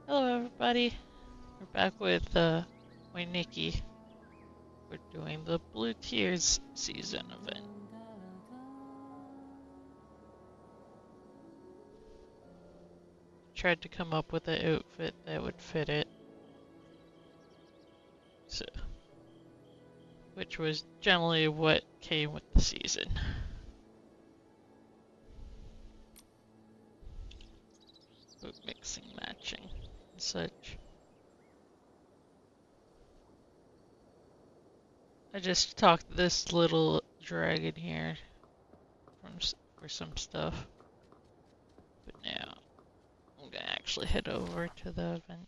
Hello, everybody. We're back with my Nikki. We're doing the Blue Tears season event. Tried to come up with an outfit that would fit it, so, which was generally what came with the season. Boot mixing, matching, and such. I just talked this little dragon here for some stuff, but now I'm gonna actually head over to the event.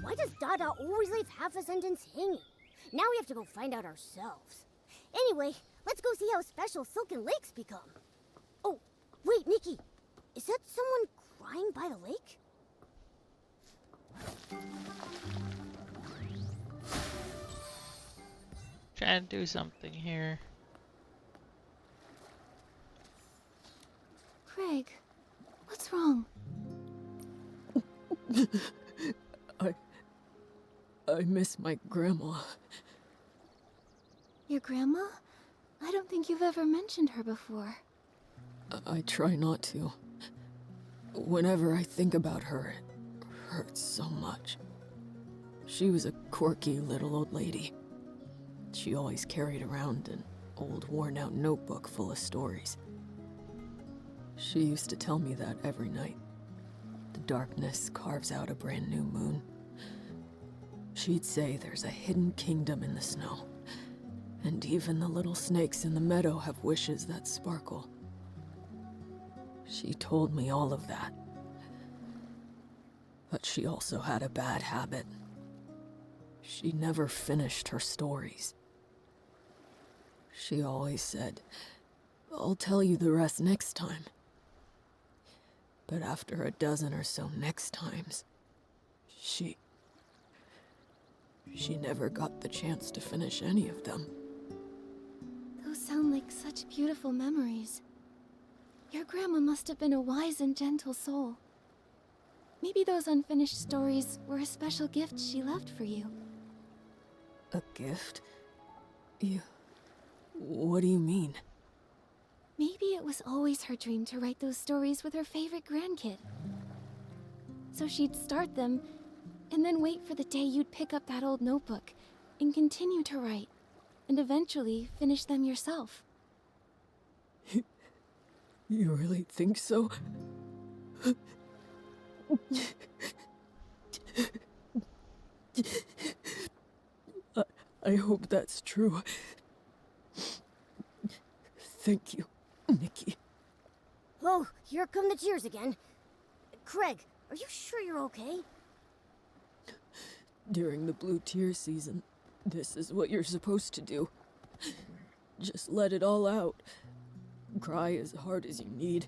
Why does Dada always leave half a sentence hanging? Now we have to go find out ourselves. Anyway, let's go see how special Silken Lakes become. Oh, wait, Nikki. Is that someone crying by the lake? Trying to do something here. Craig, what's wrong? I miss my grandma. Your grandma? I don't think you've ever mentioned her before. I try not to. Whenever I think about her, it hurts so much. She was a quirky little old lady. She always carried around an old worn-out notebook full of stories. She used to tell me that every night. The darkness carves out a brand new moon. She'd say there's a hidden kingdom in the snow, and even the little snakes in the meadow have wishes that sparkle. She told me all of that. But she also had a bad habit. She never finished her stories. She always said, "I'll tell you the rest next time." But after a dozen or so next times, she never got the chance to finish any of them. Those sound like such beautiful memories. Your grandma must have been a wise and gentle soul. Maybe those unfinished stories were a special gift she left for you. A gift? What do you mean? Maybe it was always her dream to write those stories with her favorite grandkid. So she'd start them, and then wait for the day you'd pick up that old notebook and continue to write, and eventually finish them yourself. You really think so? I hope that's true. Thank you, Nikki. Oh, here come the tears again. Craig, are you sure you're okay? During the Blue Tear season, this is what you're supposed to do. Just let it all out. Cry as hard as you need,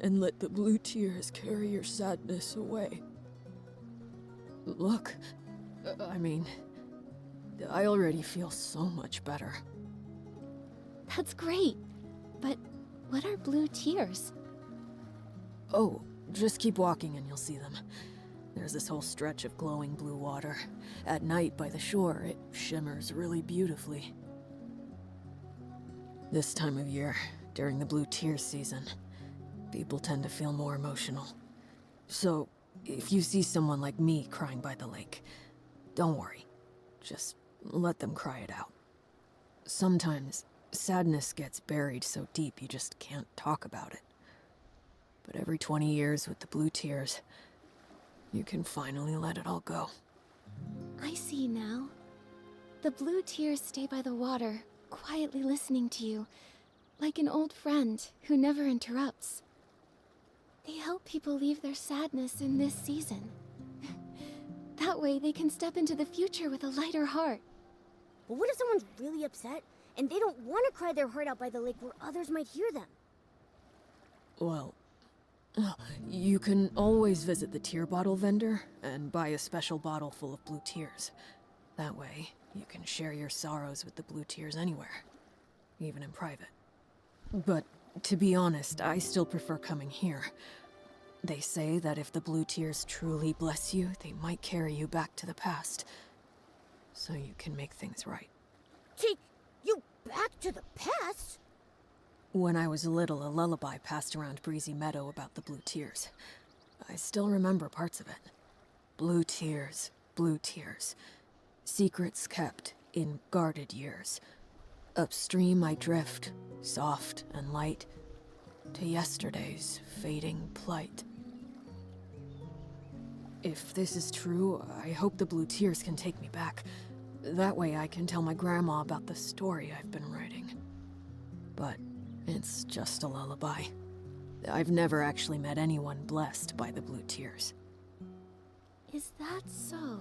and let the blue tears carry your sadness away. Look, I already feel so much better. That's great. But what are blue tears? Oh, just keep walking and you'll see them. There's this whole stretch of glowing blue water. At night by the shore, it shimmers really beautifully. This time of year, during the Blue Tears season, people tend to feel more emotional. So, if you see someone like me crying by the lake, don't worry. Just let them cry it out. Sometimes, sadness gets buried so deep you just can't talk about it. But every 20 years with the Blue Tears, you can finally let it all go. I see now. The blue tears stay by the water, quietly listening to you, like an old friend who never interrupts. They help people leave their sadness in this season. That way they can step into the future with a lighter heart. But what if someone's really upset and they don't want to cry their heart out by the lake where others might hear them? Well, you can always visit the tear bottle vendor and buy a special bottle full of blue tears. That way, you can share your sorrows with the blue tears anywhere, even in private. But to be honest, I still prefer coming here. They say that if the blue tears truly bless you, they might carry you back to the past, so you can make things right. Take you back to the past? When I was little, a lullaby passed around Breezy Meadow about the blue tears. I still remember parts of it. Blue tears, secrets kept in guarded years. Upstream I drift, soft and light, to yesterday's fading plight. If this is true, I hope the blue tears can take me back. That way I can tell my grandma about the story I've been writing. But it's just a lullaby. I've never actually met anyone blessed by the blue tears. Is that so?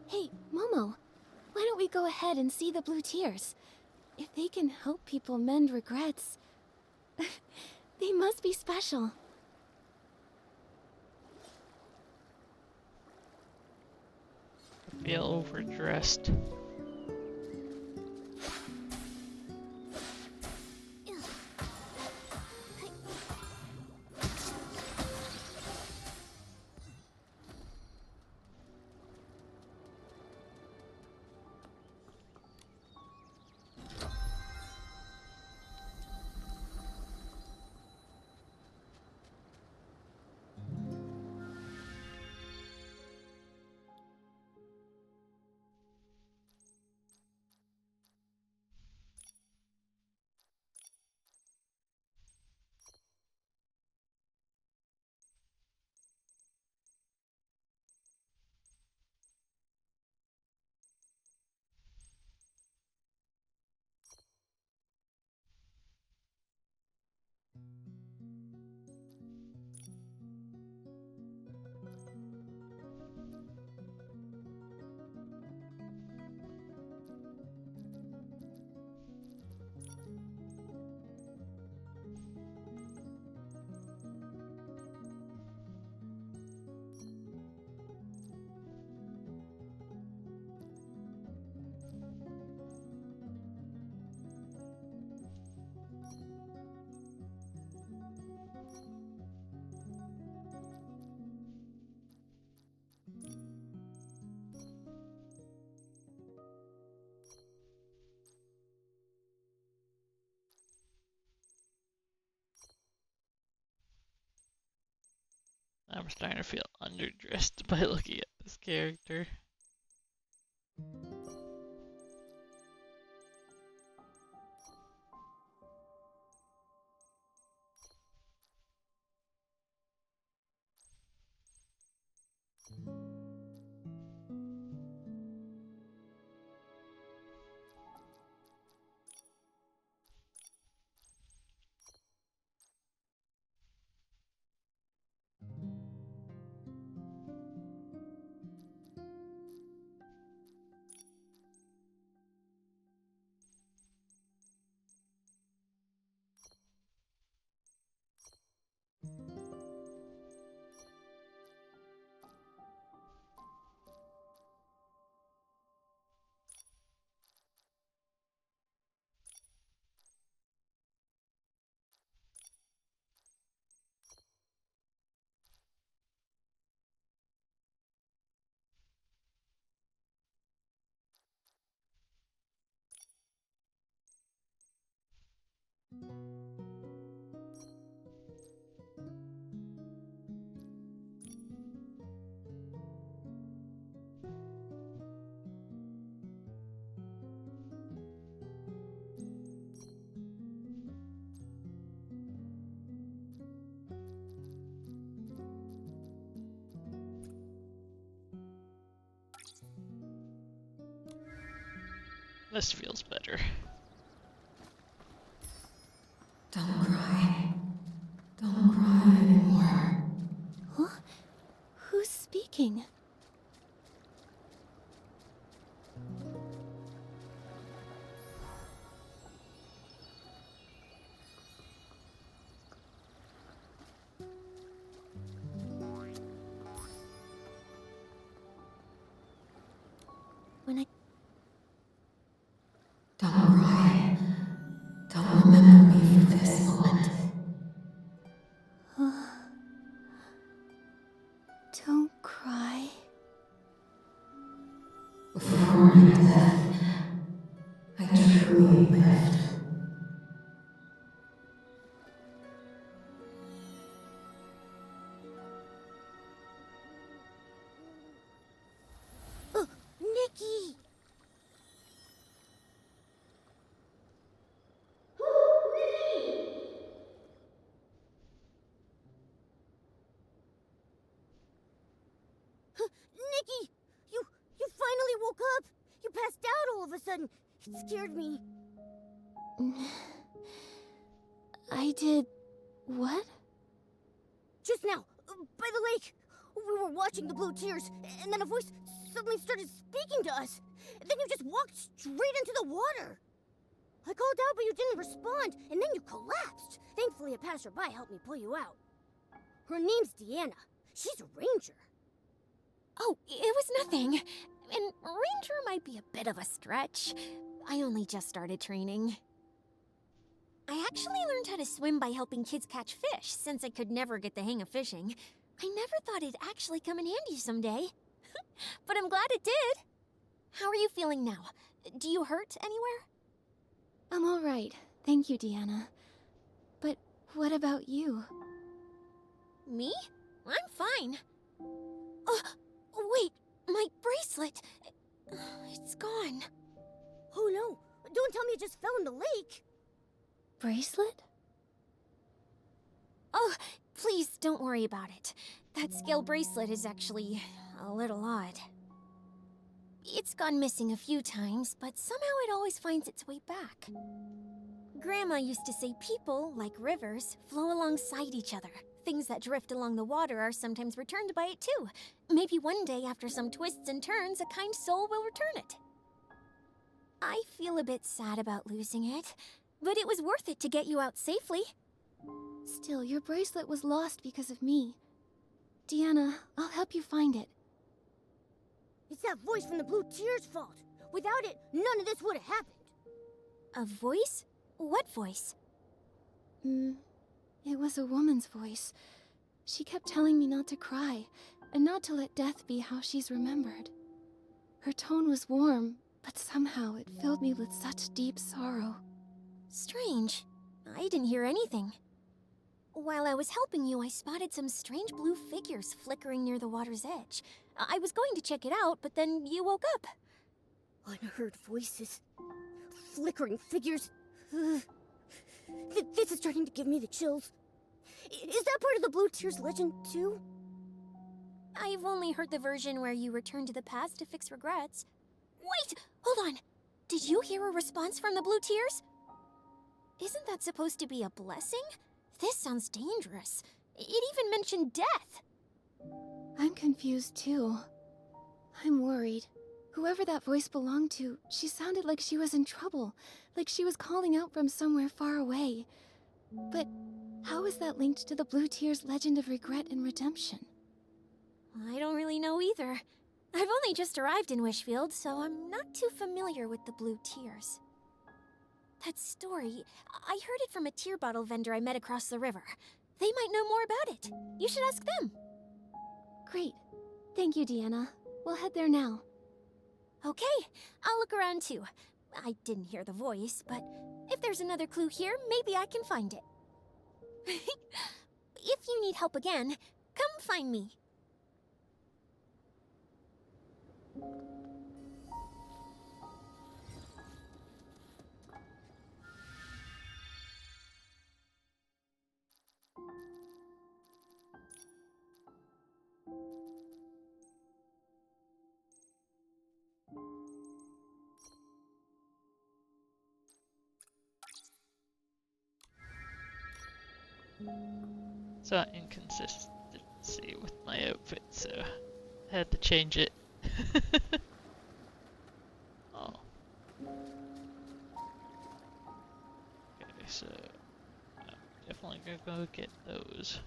Hey, Momo, why don't we go ahead and see the blue tears? If they can help people mend regrets, they must be special. I feel overdressed. I'm starting to feel underdressed by looking at this character. This feels better. Don't cry. Don't cry anymore. Huh? Who's speaking? When I Don't cry. Don't remember me for this moment. don't cry. Before my death, I truly lived. Nikki! Nikki! You finally woke up! You passed out all of a sudden. It scared me. I did... what? Just now, by the lake. We were watching the blue tears, and then a voice suddenly started speaking to us. Then you just walked straight into the water. I called out, but you didn't respond, and then you collapsed. Thankfully, a passerby helped me pull you out. Her name's Deanna. She's a ranger. Oh, it was nothing. And ranger might be a bit of a stretch. I only just started training. I actually learned how to swim by helping kids catch fish, since I could never get the hang of fishing. I never thought it'd actually come in handy someday. But I'm glad it did. How are you feeling now? Do you hurt anywhere? I'm alright. Thank you, Deanna. But what about you? Me? I'm fine. Wait, my bracelet. It's gone. Oh no, don't tell me it just fell in the lake. Bracelet? Oh, please don't worry about it. That scale bracelet is actually a little odd. It's gone missing a few times, but somehow it always finds its way back. Grandma used to say people, like rivers, flow alongside each other. Things that drift along the water are sometimes returned by it too. Maybe one day, after some twists and turns, a kind soul will return it. I feel a bit sad about losing it, but it was worth it to get you out safely. Still, your bracelet was lost because of me. Deanna, I'll help you find it. It's that voice from the blue tears' fault. Without it, none of this would have happened. A voice? What voice? It was a woman's voice. She kept telling me not to cry, and not to let death be how she's remembered. Her tone was warm, but somehow it filled me with such deep sorrow. Strange. I didn't hear anything. While I was helping you, I spotted some strange blue figures flickering near the water's edge. I was going to check it out, but then you woke up. Unheard voices. Flickering figures. This is starting to give me the chills. Is that part of the Blue Tears legend, too? I've only heard the version where you return to the past to fix regrets. Wait! Hold on! Did you hear a response from the Blue Tears? Isn't that supposed to be a blessing? This sounds dangerous. It even mentioned death. I'm confused too. I'm worried. Whoever that voice belonged to, she sounded like she was in trouble, like she was calling out from somewhere far away. But how is that linked to the Blue Tears legend of regret and redemption? I don't really know either. I've only just arrived in Wishfield, so I'm not too familiar with the Blue Tears. That story, I heard it from a tear bottle vendor I met across the river. They might know more about it. You should ask them. Great. Thank you, Deanna. We'll head there now. Okay, I'll look around too. I didn't hear the voice, but if there's another clue here, maybe I can find it. If you need help again, come find me. Saw inconsistency with my outfit, so I had to change it. Oh. Okay, so I'm definitely gonna go get those.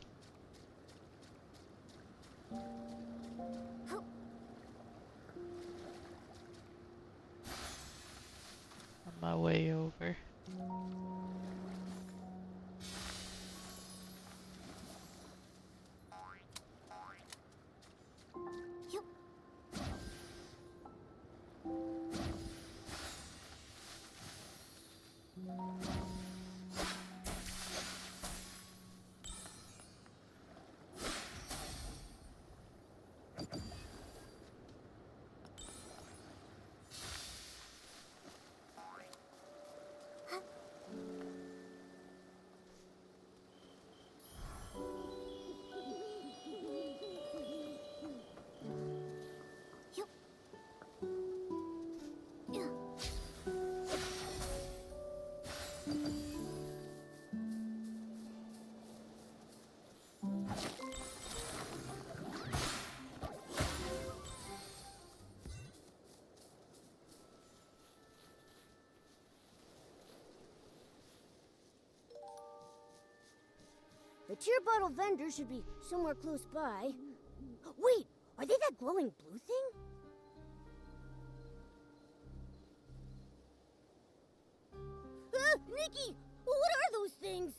On my way over. The cheer bottle vendor should be somewhere close by. Wait, are they that glowing blue thing? Nikki, what are those things?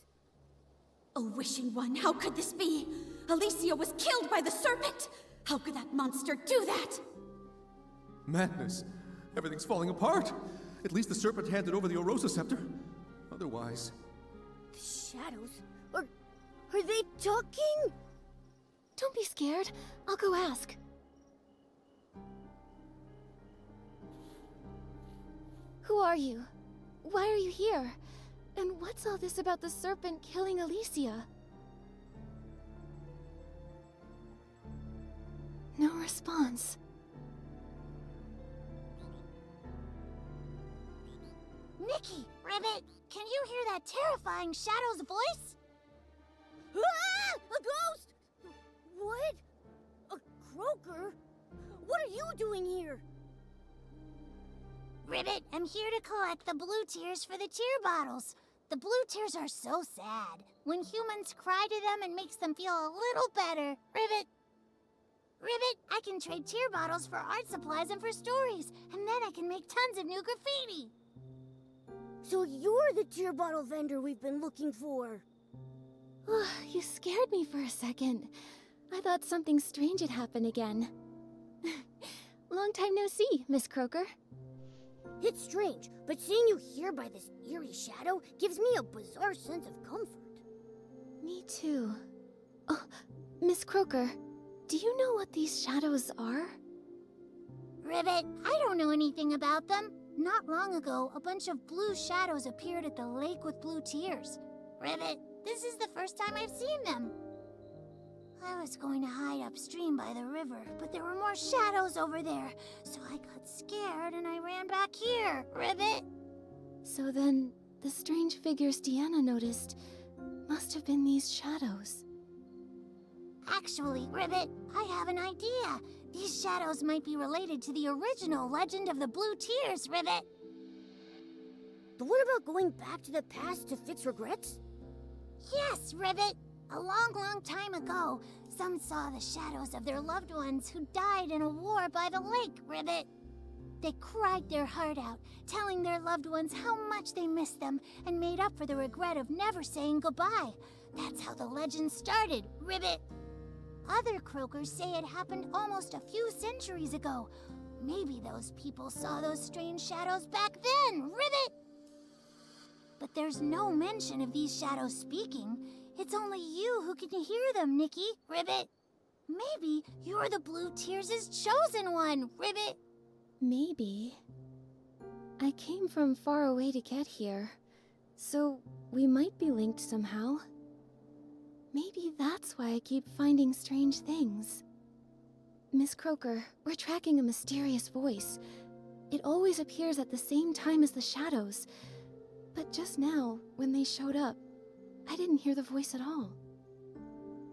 Oh, wishing one, how could this be? Alicia was killed by the serpent! How could that monster do that? Madness. Everything's falling apart. At least the serpent handed over the Orosa scepter. Otherwise... The shadows? Are they talking? Don't be scared. I'll go ask. Who are you? Why are you here? And what's all this about the serpent killing Alicia? No response. Nikki! Ribbit! Can you hear that terrifying shadow's voice? Ah! A ghost! What? A croaker? What are you doing here? Ribbit, I'm here to collect the blue tears for the tear bottles. The blue tears are so sad. When humans cry to them, it makes them feel a little better. Ribbit! Ribbit, I can trade tear bottles for art supplies and for stories, and then I can make tons of new graffiti. So you're the tear bottle vendor we've been looking for. You scared me for a second. I thought something strange had happened again. Long time no see, Miss Croaker. It's strange, but seeing you here by this eerie shadow gives me a bizarre sense of comfort. Me too. Oh, Miss Croaker, do you know what these shadows are? Ribbit, I don't know anything about them. Not long ago, a bunch of blue shadows appeared at the lake with blue tears. Ribbit, this is the first time I've seen them. I was going to hide upstream by the river, but there were more shadows over there, so I got scared and I ran back here. Ribbit! So then, the strange figures Deanna noticed must have been these shadows. Actually, Ribbit, I have an idea. These shadows might be related to the original Legend of the Blue Tears, Ribbit. The one about going back to the past to fix regrets? Yes, Ribbit. A long, long time ago, some saw the shadows of their loved ones who died in a war by the lake, Ribbit. They cried their heart out, telling their loved ones how much they missed them and made up for the regret of never saying goodbye. That's how the legend started, Ribbit. Other croakers say it happened almost a few centuries ago. Maybe those people saw those strange shadows back then, Ribbit! But there's no mention of these shadows speaking. It's only you who can hear them, Nikki, Ribbit. Maybe you're the Blue Tears' chosen one, Ribbit. Maybe. I came from far away to get here, so we might be linked somehow. Maybe that's why I keep finding strange things. Miss Croaker, we're tracking a mysterious voice. It always appears at the same time as the shadows. But just now, when they showed up, I didn't hear the voice at all.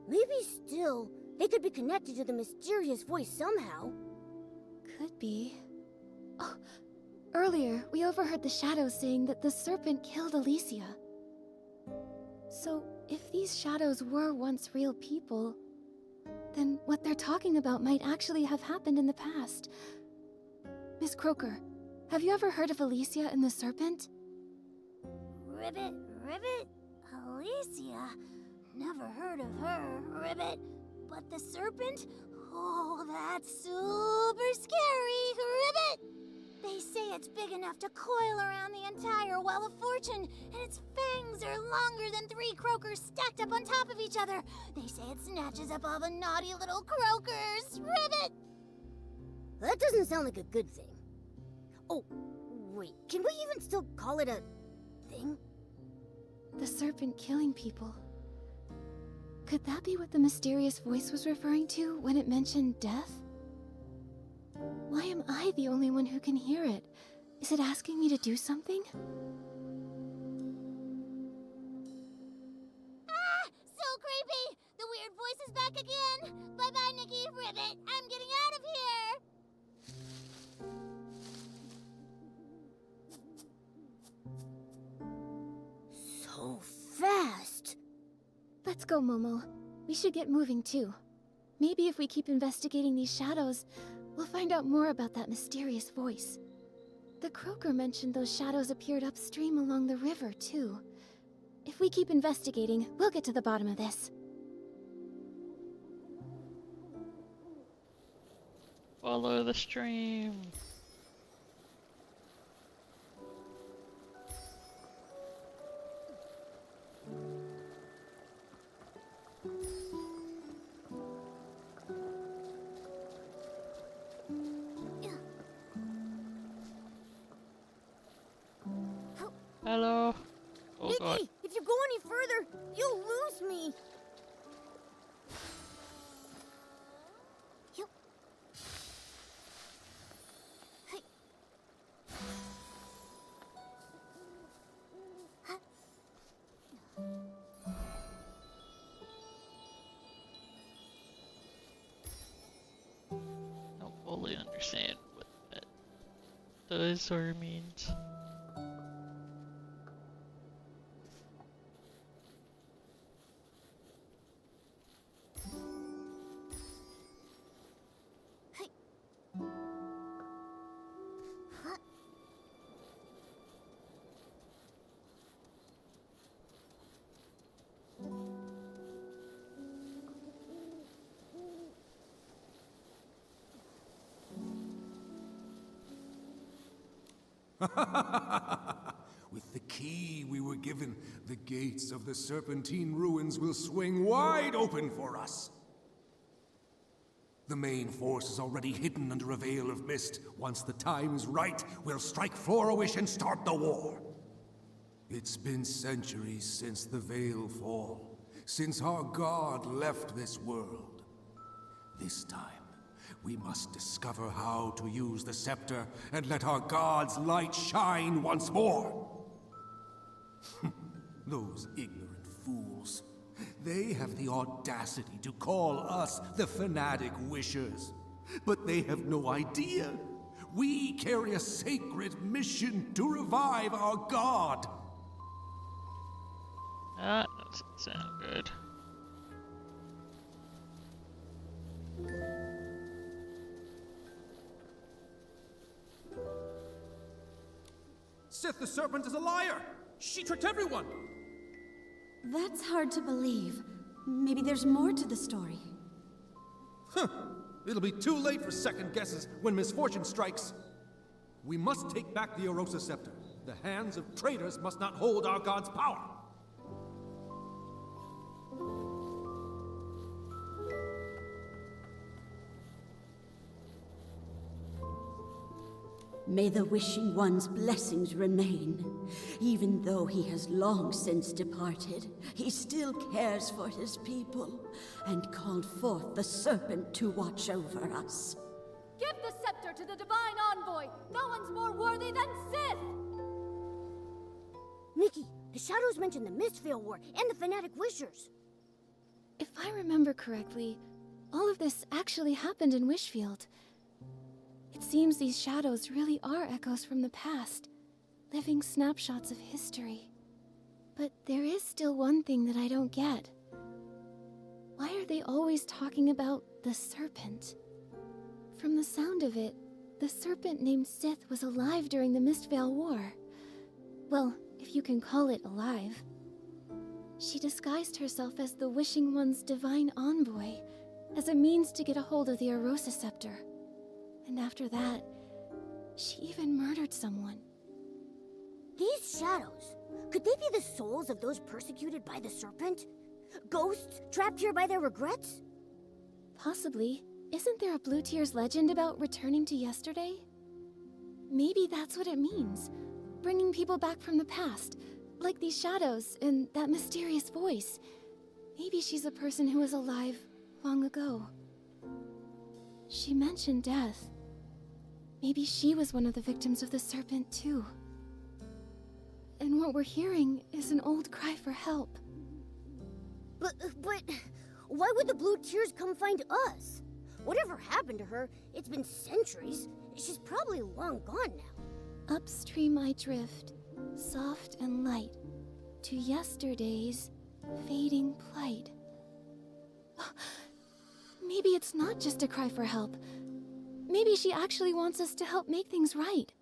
Maybe still, they could be connected to the mysterious voice somehow. Could be. Oh, earlier we overheard the shadows saying that the serpent killed Alicia. So, if these shadows were once real people, then what they're talking about might actually have happened in the past. Miss Croker, have you ever heard of Alicia and the serpent? Ribbit? Alicia? Never heard of her, Ribbit. But the serpent? Oh, that's super scary, Ribbit! They say it's big enough to coil around the entire Well of Fortune, and its fangs are longer than 3 croakers stacked up on top of each other. They say it snatches up all the naughty little croakers. Ribbit! That doesn't sound like a good thing. Oh, wait, can we even still call it a thing? The serpent killing people. Could that be what the mysterious voice was referring to when it mentioned death? Why am I the only one who can hear it? Is it asking me to do something? Ah! So creepy! The weird voice is back again! Bye-bye, Nikki, Ribbit! I'm getting out of here! So fast! Let's go, Momo. We should get moving too. Maybe if we keep investigating these shadows, we'll find out more about that mysterious voice. The croaker mentioned those shadows appeared upstream along the river, too. If we keep investigating, we'll get to the bottom of this. Follow the stream. Hello? Oh Nikki, god. if you go any further, you'll lose me! You... Hey. Huh? Don't fully understand what that does or means. With the key we were given, the gates of the Serpentine ruins will swing wide open for us. The main force is already hidden under a veil of mist. Once the time is right, we'll strike Flora-Wish and start the war. It's been centuries since the Veil fall, since our god left this world. This time, we must discover how to use the scepter and let our god's light shine once more. Those ignorant fools. They have the audacity to call us the Fanatic Wishers. But they have no idea. We carry a sacred mission to revive our god. That doesn't sound good. Sith the Serpent is a liar! She tricked everyone! That's hard to believe. Maybe there's more to the story. Huh. It'll be too late for second guesses when misfortune strikes. We must take back the Orosa Scepter. The hands of traitors must not hold our god's power. May the Wishing One's blessings remain. Even though he has long since departed, he still cares for his people and called forth the Serpent to watch over us. Give the scepter to the Divine Envoy! No one's more worthy than Sith! Nikki, The shadows mention the Mistveil War and the Fanatic Wishers. If I remember correctly, all of this actually happened in Wishfield. It seems these shadows really are echoes from the past, living snapshots of history. But there is still one thing that I don't get. Why are they always talking about the serpent? From the sound of it, the serpent named Sith was alive during the Mistveil War. Well, if you can call it alive. She disguised herself as the Wishing One's divine envoy, as a means to get a hold of the Arosa Scepter. And after that, she even murdered someone. These shadows, could they be the souls of those persecuted by the serpent? Ghosts trapped here by their regrets? Possibly. Isn't there a Blue Tears legend about returning to yesterday? Maybe that's what it means. Bringing people back from the past, like these shadows and that mysterious voice. Maybe she's a person who was alive long ago. She mentioned death. Maybe she was one of the victims of the serpent too. And what we're hearing is an old cry for help. But why would the Blue Tears come find us? Whatever happened to her, it's been centuries. She's probably long gone now. Upstream I drift, soft and light, to yesterday's fading plight. Maybe it's not just a cry for help. Maybe she actually wants us to help make things right.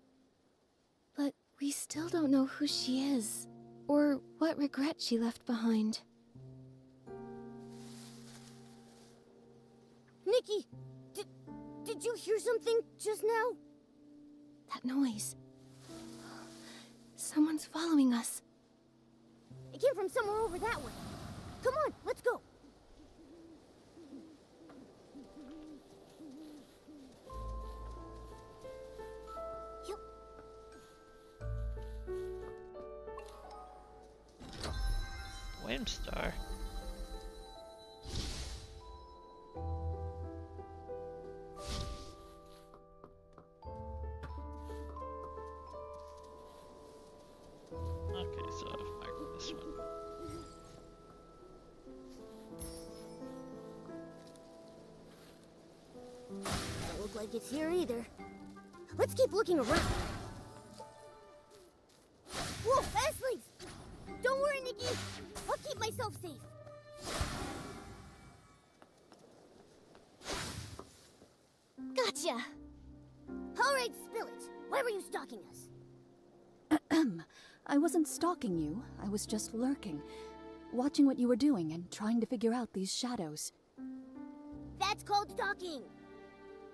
But we still don't know who she is, or what regret she left behind. Nikki, did you hear something just now? That noise. Someone's following us. It came from somewhere over that way. Come on, let's go. Wimstar. Okay, so I've marked this one. Doesn't look like it's here either. Let's keep looking around. Whoa, Esslings! Don't worry, Nikki. I'll keep myself safe. Gotcha! All right, spill it. Why were you stalking us? I wasn't stalking you. I was just lurking, watching what you were doing and trying to figure out these shadows. That's called stalking.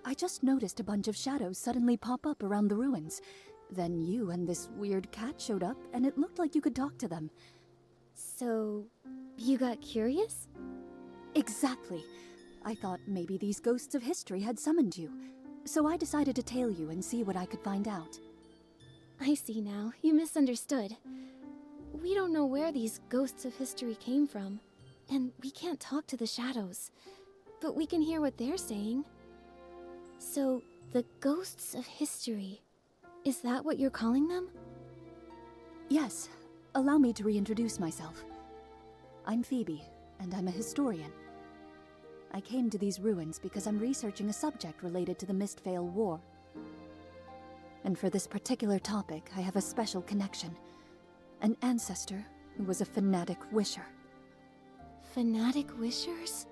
I just noticed a bunch of shadows suddenly pop up around the ruins. Then you and this weird cat showed up, and it looked like you could talk to them. So, you got curious? Exactly. I thought maybe these ghosts of history had summoned you. So I decided to tail you and see what I could find out. I see now. You misunderstood. We don't know where these ghosts of history came from, and we can't talk to the shadows. But we can hear what they're saying. So, the ghosts of history, is that what you're calling them? Yes. Allow me to reintroduce myself. I'm Phoebe, and I'm a historian. I came to these ruins because I'm researching a subject related to the Mistveil War. And for this particular topic, I have a special connection. An ancestor who was a fanatic wisher. Fanatic wishers?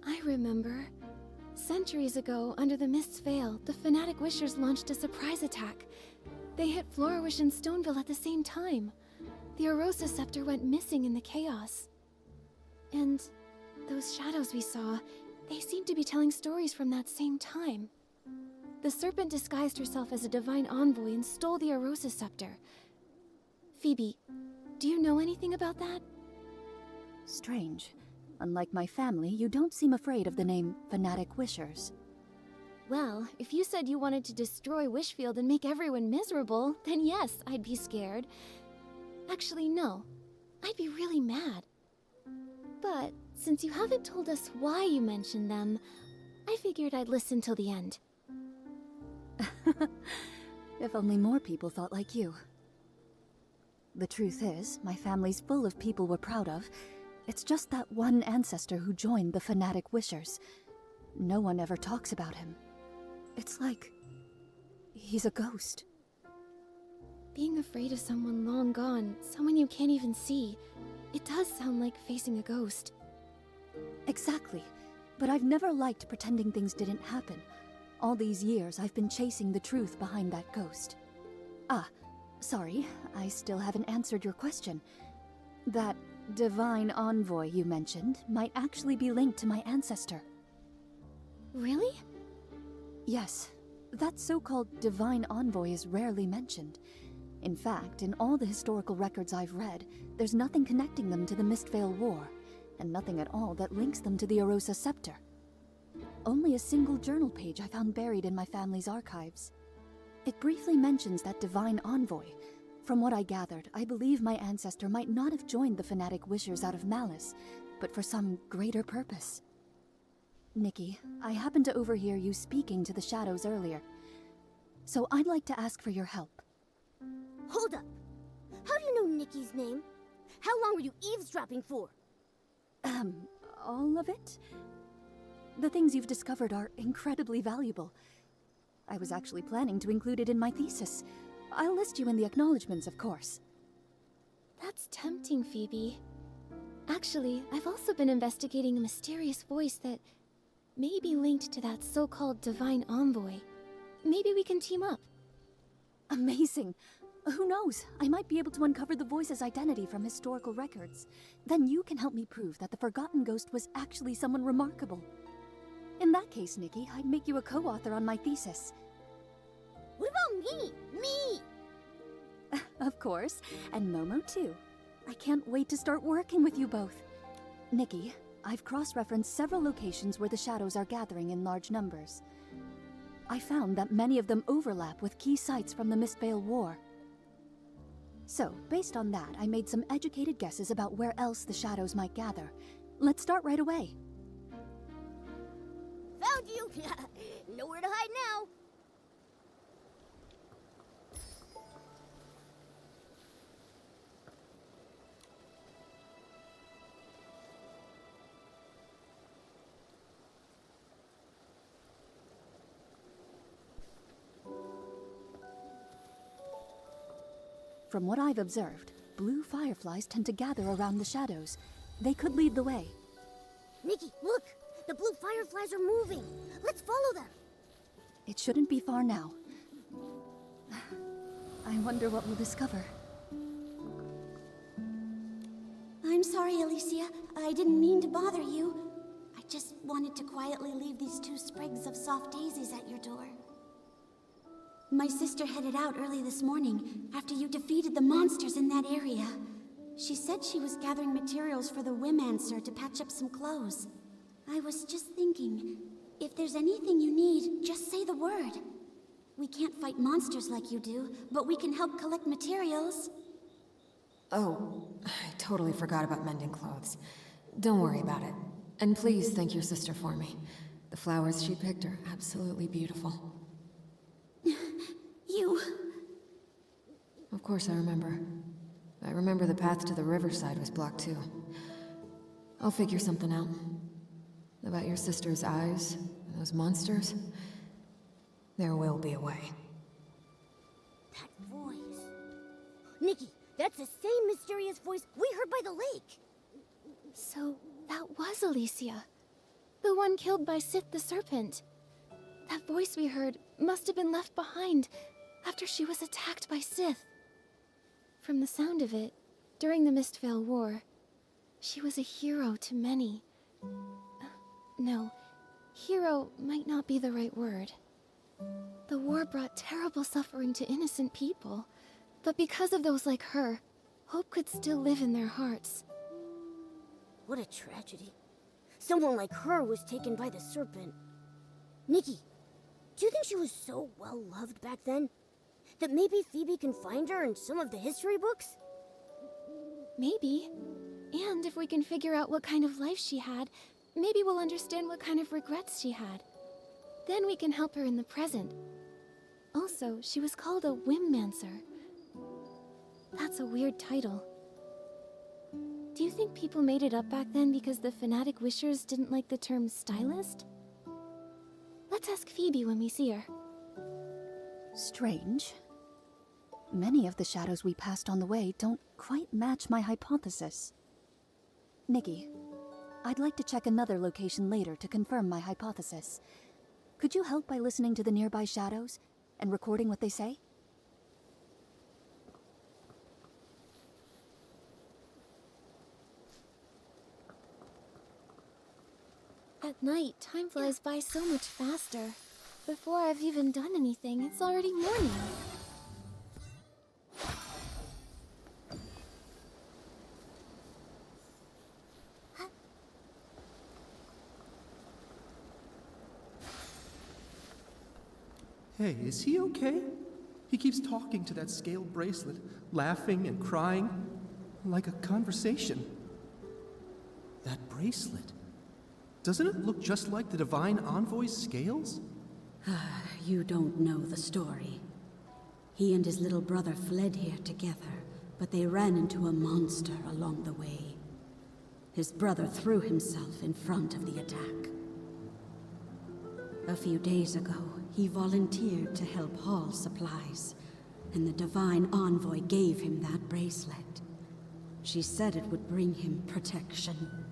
I remember. Centuries ago, under the Mist's Veil, the Fanatic Wishers launched a surprise attack. They hit Florawish and Stoneville at the same time. The Arosa Scepter went missing in the chaos. And those shadows we saw, they seemed to be telling stories from that same time. The serpent disguised herself as a divine envoy and stole the Arosa Scepter. Phoebe, do you know anything about that? Strange. Unlike my family, you don't seem afraid of the name Fanatic Wishers. Well, if you said you wanted to destroy Wishfield and make everyone miserable, then yes, I'd be scared. Actually, no. I'd be really mad. But since you haven't told us why you mentioned them, I figured I'd listen till the end. If only more people thought like you. The truth is, my family's full of people we're proud of. It's just that one ancestor who joined the fanatic Wishers. No one ever talks about him. It's like he's a ghost. Being afraid of someone long gone, someone you can't even see, it does sound like facing a ghost. Exactly. But I've never liked pretending things didn't happen. All these years, I've been chasing the truth behind that ghost. Ah, sorry, I still haven't answered your question. That divine envoy you mentioned might actually be linked to my ancestor. Really? Yes. That so-called divine envoy is rarely mentioned. In fact, in all the historical records I've read, there's nothing connecting them to the Mistvale War, and nothing at all that links them to the Arosa Scepter. Only a single journal page I found buried in my family's archives. It briefly mentions that divine envoy. From what I gathered, I believe my ancestor might not have joined the fanatic Wishers out of malice, but for some greater purpose. Nikki, I happened to overhear you speaking to the shadows earlier, so I'd like to ask for your help. Hold up! How do you know Nikki's name? How long were you eavesdropping for? All of it? The things you've discovered are incredibly valuable. I was actually planning to include it in my thesis. I'll list you in the acknowledgements, of course. That's tempting, Phoebe. Actually, I've also been investigating a mysterious voice that may be linked to that so-called divine envoy. Maybe we can team up. Amazing! Who knows? I might be able to uncover the voice's identity from historical records. Then you can help me prove that the Forgotten Ghost was actually someone remarkable. In that case, Nikki, I'd make you a co-author on my thesis. What about me? Me! Of course, and Momo too. I can't wait to start working with you both. Nikki, I've cross-referenced several locations where the shadows are gathering in large numbers. I found that many of them overlap with key sites from the Mistvale War. So, based on that, I made some educated guesses about where else the shadows might gather. Let's start right away. Found you! Nowhere to hide now! From what I've observed, blue fireflies tend to gather around the shadows. They could lead the way. Nikki, look! The blue fireflies are moving! Let's follow them! It shouldn't be far now. I wonder what we'll discover. I'm sorry, Alicia. I didn't mean to bother you. I just wanted to quietly leave these 2 sprigs of soft daisies at your door. My sister headed out early this morning, after you defeated the monsters in that area. She said she was gathering materials for the Wimancer to patch up some clothes. I was just thinking, if there's anything you need, just say the word. We can't fight monsters like you do, but we can help collect materials. Oh, I totally forgot about mending clothes. Don't worry about it. And please thank your sister for me. The flowers she picked are absolutely beautiful. You... Of course I remember. I remember the path to the riverside was blocked too. I'll figure something out. About your sister's eyes, and those monsters, there will be a way. That voice... Nikki, that's the same mysterious voice we heard by the lake! So, that was Alicia. The one killed by Sith the Serpent. That voice we heard must have been left behind after she was attacked by Sith. From the sound of it, during the Mistvale War, she was a hero to many. No, hero might not be the right word. The war brought terrible suffering to innocent people, but because of those like her, hope could still live in their hearts. What a tragedy. Someone like her was taken by the serpent. Nikki, do you think she was so well loved back then? That maybe Phoebe can find her in some of the history books? Maybe. And if we can figure out what kind of life she had, maybe we'll understand what kind of regrets she had. Then we can help her in the present. Also, she was called a whimmancer. That's a weird title. Do you think people made it up back then because the fanatic wishers didn't like the term stylist? Let's ask Phoebe when we see her. Strange. Many of the shadows we passed on the way don't quite match my hypothesis. Nikki, I'd like to check another location later to confirm my hypothesis. Could you help by listening to the nearby shadows and recording what they say? At night, time flies by so much faster. Before I've even done anything, it's already morning. Hey, is he okay? He keeps talking to that scale bracelet, laughing and crying, like a conversation. That bracelet, doesn't it look just like the Divine Envoy's scales? You don't know the story. He and his little brother fled here together, but they ran into a monster along the way. His brother threw himself in front of the attack. A few days ago, he volunteered to help haul supplies, and the Divine Envoy gave him that bracelet. She said it would bring him protection.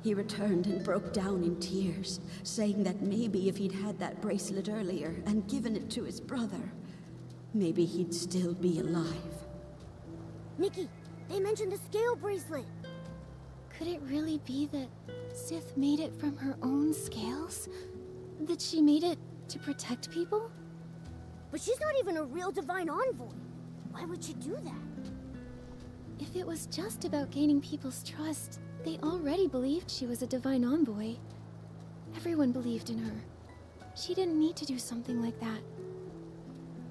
He returned and broke down in tears, saying that maybe if he'd had that bracelet earlier and given it to his brother, maybe he'd still be alive. Nikki, they mentioned the scale bracelet. Could it really be that Sith made it from her own scales? That she made it to protect people? But she's not even a real Divine Envoy. Why would she do that? If it was just about gaining people's trust, they already believed she was a Divine Envoy. Everyone believed in her. She didn't need to do something like that.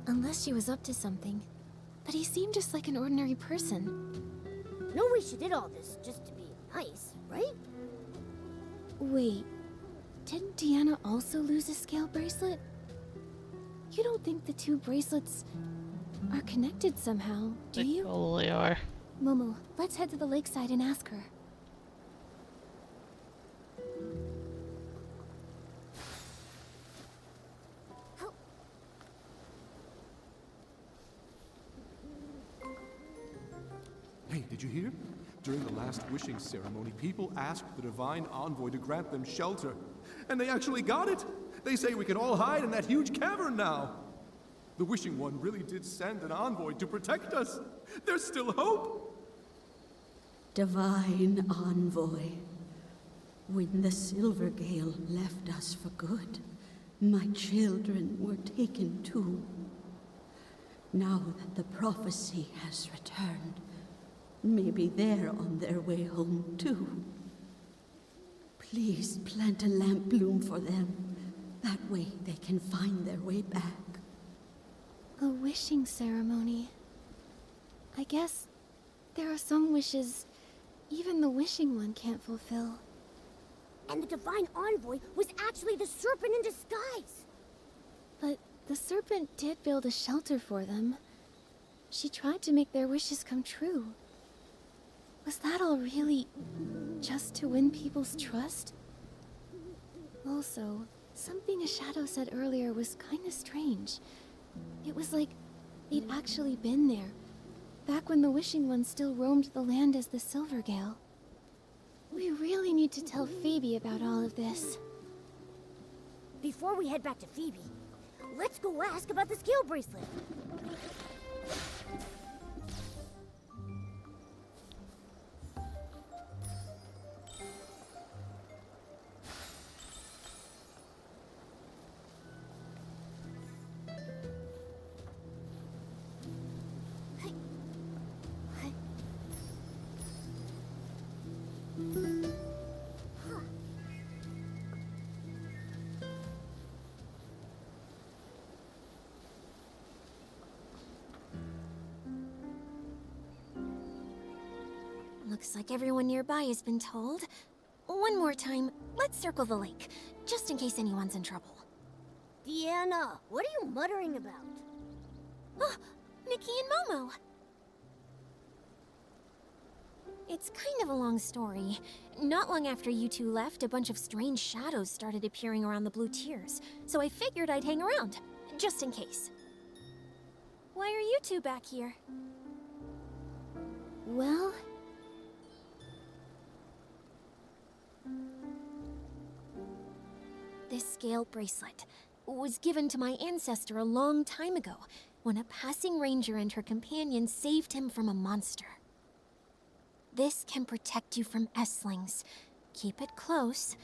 Unless she was up to something. But he seemed just like an ordinary person. No way she did all this just to be nice, right? Wait, didn't Deanna also lose a scale bracelet? You don't think the two bracelets are connected somehow, do They you? totally are. Momo, let's head to the lakeside and ask her. Hey, did you hear? During the last wishing ceremony, people asked the Divine Envoy to grant them shelter. And they actually got it! They say we can all hide in that huge cavern now! The Wishing One really did send an envoy to protect us! There's still hope! Divine Envoy, when the Silvergale left us for good, my children were taken too. Now that the prophecy has returned, maybe they're on their way home too. Please plant a lamp bloom for them. That way they can find their way back. A wishing ceremony. I guess there are some wishes even the Wishing One can't fulfill. And the Divine Envoy was actually the serpent in disguise. But the serpent did build a shelter for them. She tried to make their wishes come true. Was that all really just to win people's trust? Also, something a shadow said earlier was kinda strange. It was like they'd actually been there, back when the Wishing One still roamed the land as the Silvergale. We really need to tell Phoebe about all of this. Before we head back to Phoebe, let's go ask about the scale bracelet. Looks like everyone nearby has been told. One more time, let's circle the lake, just in case anyone's in trouble. Deanna, what are you muttering about? Oh, Nikki and Momo. It's kind of a long story. Not long after you two left, a bunch of strange shadows started appearing around the Blue Tears, so I figured I'd hang around, just in case. Why are you two back here? Well, this scale bracelet was given to my ancestor a long time ago, when a passing ranger and her companion saved him from a monster. This can protect you from Esslings. Keep it close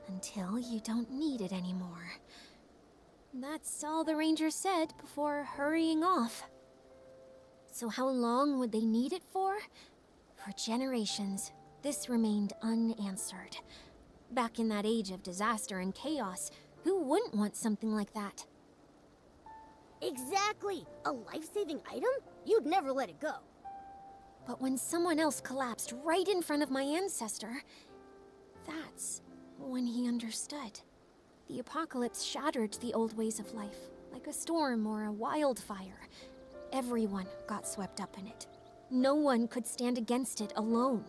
until you don't need it anymore. That's all the ranger said before hurrying off. So how long would they need it for? For generations, this remained unanswered. Back in that age of disaster and chaos, who wouldn't want something like that? Exactly! A life-saving item? You'd never let it go. But when someone else collapsed right in front of my ancestor, that's when he understood. The apocalypse shattered the old ways of life, like a storm or a wildfire. Everyone got swept up in it. No one could stand against it alone.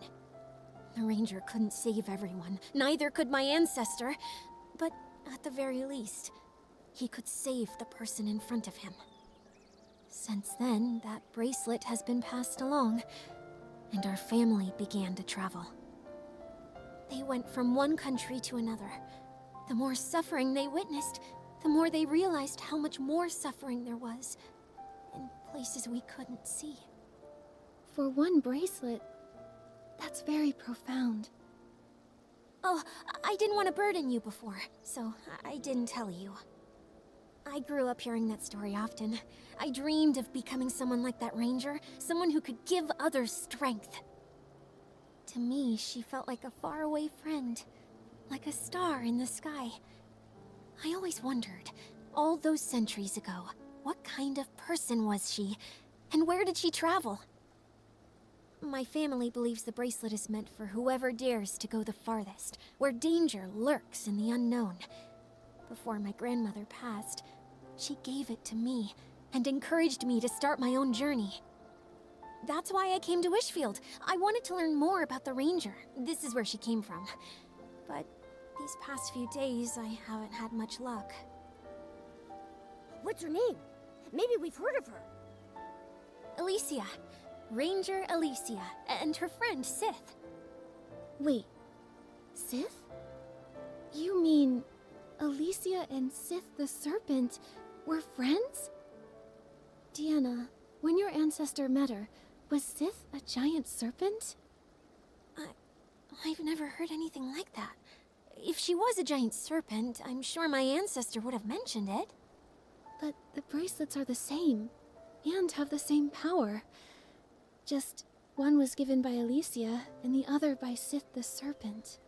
The ranger couldn't save everyone, neither could my ancestor, but at the very least, he could save the person in front of him. Since then, that bracelet has been passed along, and our family began to travel. They went from one country to another. The more suffering they witnessed, the more they realized how much more suffering there was, in places we couldn't see. for one bracelet, that's very profound. Oh, I didn't want to burden you before, so I didn't tell you. I grew up hearing that story often. I dreamed of becoming someone like that ranger, someone who could give others strength. To me, she felt like a faraway friend, like a star in the sky. I always wondered, all those centuries ago, what kind of person was she, and where did she travel? My family believes the bracelet is meant for whoever dares to go the farthest, where danger lurks in the unknown. Before my grandmother passed, she gave it to me and encouraged me to start my own journey. That's why I came to Wishfield. I wanted to learn more about the ranger. This is where she came from. But these past few days, I haven't had much luck. What's her name? Maybe we've heard of her. Alicia. Ranger Alicia, and her friend Sith. Wait, Sith? You mean Alicia and Sith the Serpent were friends? Deanna, when your ancestor met her, was Sith a giant serpent? I've never heard anything like that. If she was a giant serpent, I'm sure my ancestor would have mentioned it. But the bracelets are the same, and have the same power. Just one was given by Alicia, and the other by Sith the Serpent.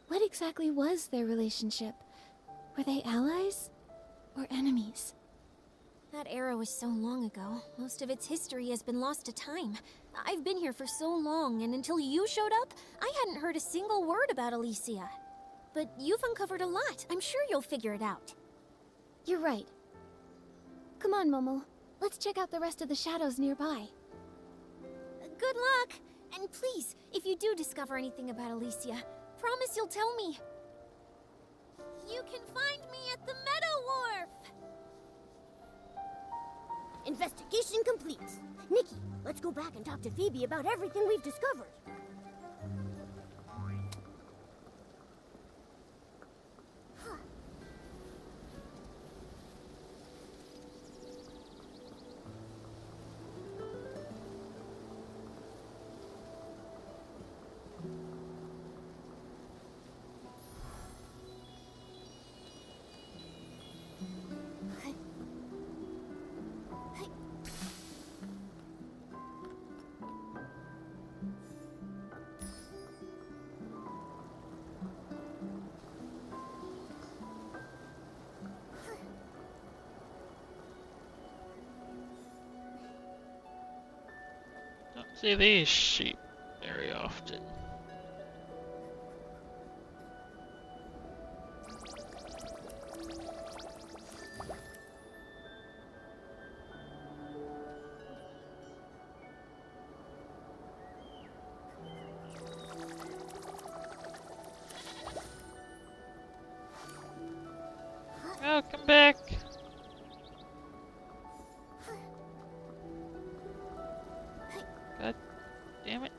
What exactly was their relationship? Were they allies or enemies? That era was so long ago, most of its history has been lost to time. I've been here for so long, and until you showed up, I hadn't heard a single word about Alicia. But you've uncovered a lot. I'm sure you'll figure it out. You're right. Come on, Momo. Let's check out the rest of the shadows nearby. Good luck! And please, if you do discover anything about Alicia, promise you'll tell me. You can find me at the Meadow Wharf! Investigation complete. Nikki, let's go back and talk to Phoebe about everything we've discovered. Don't see these sheep very often. No, come back. God damn it.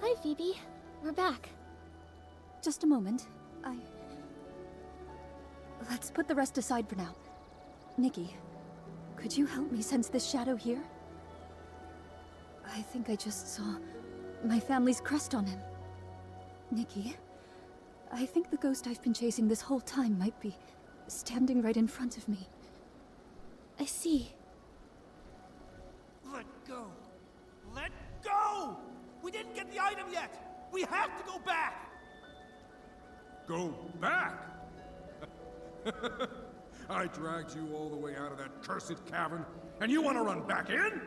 Hi, Phoebe. We're back. Just a moment. Let's put the rest aside for now. Nikki, could you help me sense this shadow here? I think I just saw my family's crest on him. Nikki, I think the ghost I've been chasing this whole time might be standing right in front of me. I see. Let go! Let go! We didn't get the item yet! We have to go back! Go back? I dragged you all the way out of that cursed cavern, and you want to run back in?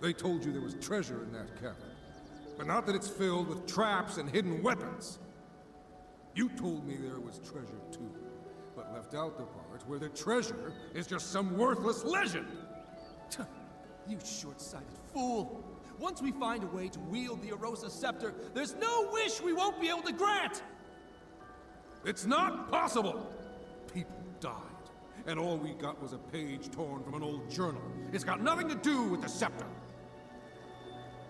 They told you there was treasure in that cavern, but not that it's filled with traps and hidden weapons. You told me there was treasure too, but left out the part where the treasure is just some worthless legend. You short-sighted fool! Once we find a way to wield the Arosa Scepter, there's no wish we won't be able to grant! It's not possible! People died, and all we got was a page torn from an old journal. It's got nothing to do with the scepter.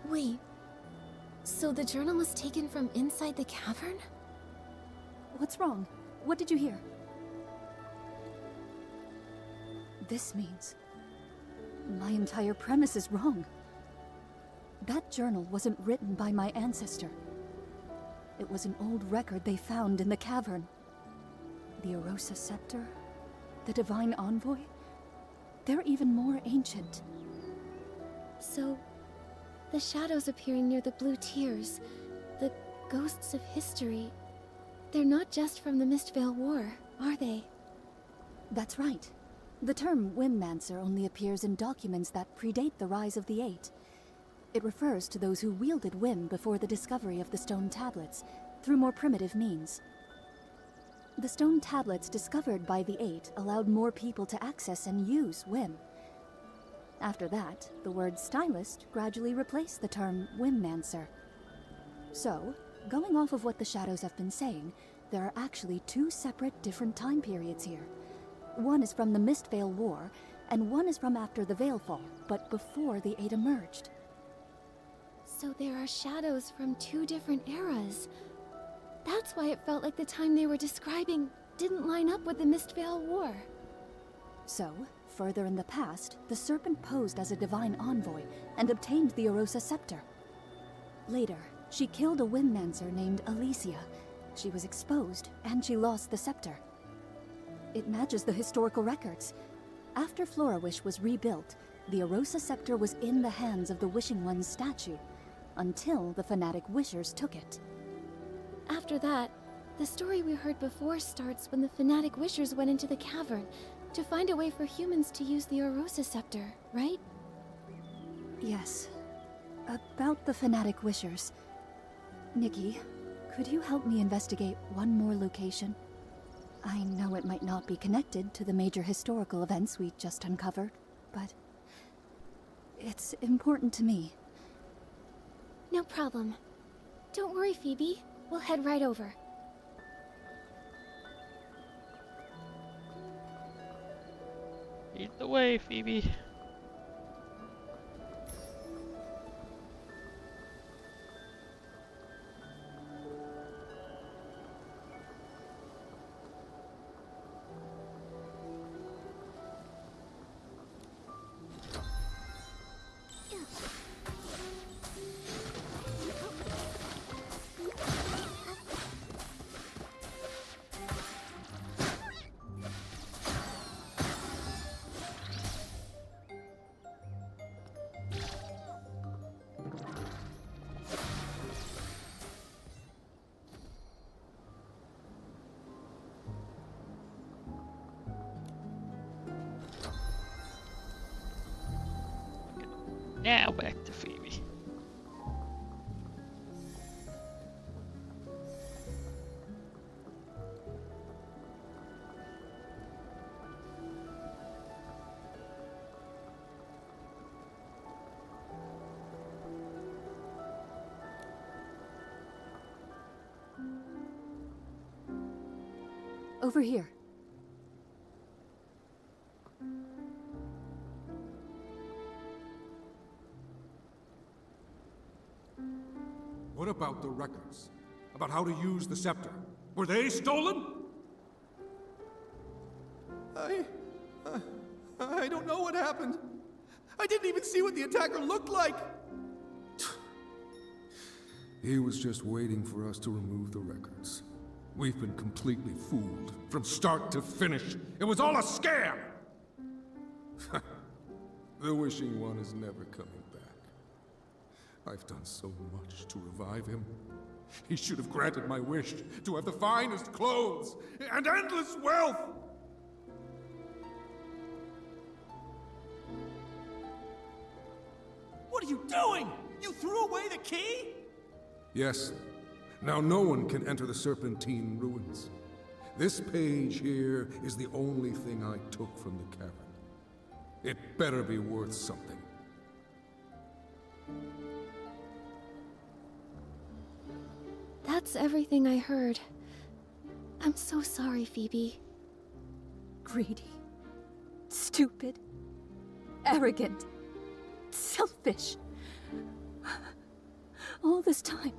Wait. So the journal was taken from inside the cavern? What's wrong? What did you hear? This means my entire premise is wrong. That journal wasn't written by my ancestor. It was an old record they found in the cavern. The Arosa Scepter, the Divine Envoy, they're even more ancient. So, the shadows appearing near the blue tears, the ghosts of history, they're not just from the Mistvale War, are they? That's right. The term Whimmancer only appears in documents that predate the rise of the Eight. It refers to those who wielded Whim before the discovery of the stone tablets, through more primitive means. The stone tablets discovered by the Eight allowed more people to access and use Whim. After that, the word stylist gradually replaced the term Whimmancer. So, going off of what the Shadows have been saying, there are actually two separate different time periods here. One is from the Mistvale War, and one is from after the Veilfall, but before the Eight emerged. So there are shadows from two different eras. That's why it felt like the time they were describing didn't line up with the Mistvale War. So, further in the past, the Serpent posed as a divine envoy and obtained the Arosa Scepter. Later, she killed a Whimmancer named Alicia. She was exposed, and she lost the scepter. It matches the historical records. After Florawish was rebuilt, the Arosa Scepter was in the hands of the Wishing One's statue, until the fanatic Wishers took it. After that, the story we heard before starts when the fanatic Wishers went into the cavern to find a way for humans to use the Arosa Scepter, right? Yes. About the fanatic Wishers. Nikki, could you help me investigate one more location? I know it might not be connected to the major historical events we just uncovered, but it's important to me. No problem. Don't worry, Phoebe. We'll head right over. Lead the way, Phoebe. Now back to Phoebe. Over here. What about the records? About how to use the scepter? Were they stolen? I don't know what happened. I didn't even see what the attacker looked like. He was just waiting for us to remove the records. We've been completely fooled, from start to finish. It was all a scam! The Wishing One is never coming back. I've done so much to revive him. He should have granted my wish to have the finest clothes and endless wealth! What are you doing? You threw away the key? Yes. Now no one can enter the Serpentine ruins. This page here is the only thing I took from the cavern. It better be worth something. That's everything I heard. I'm so sorry, Phoebe. Greedy. Stupid. Arrogant. Selfish. All this time,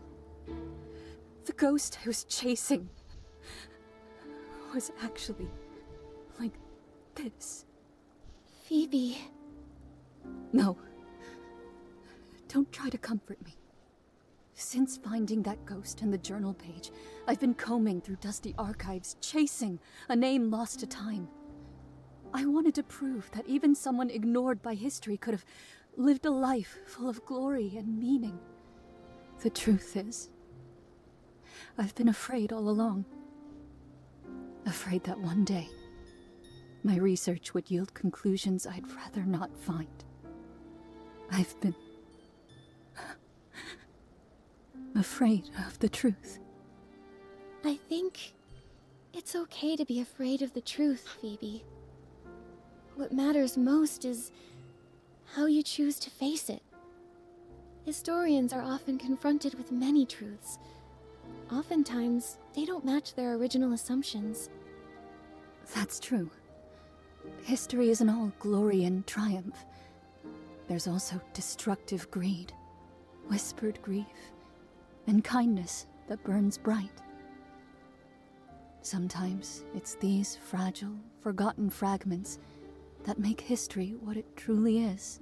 the ghost I was chasing was actually like this. Phoebe. No. Don't try to comfort me. Since finding that ghost in the journal page, I've been combing through dusty archives, chasing a name lost to time. I wanted to prove that even someone ignored by history could have lived a life full of glory and meaning. The truth is, I've been afraid all along. Afraid that one day, my research would yield conclusions I'd rather not find. I've been afraid of the truth. I think it's okay to be afraid of the truth, Phoebe. What matters most is how you choose to face it. Historians are often confronted with many truths. Oftentimes, they don't match their original assumptions. That's true. History isn't all glory and triumph. There's also destructive greed, whispered grief, and kindness that burns bright. Sometimes it's these fragile, forgotten fragments that make history what it truly is.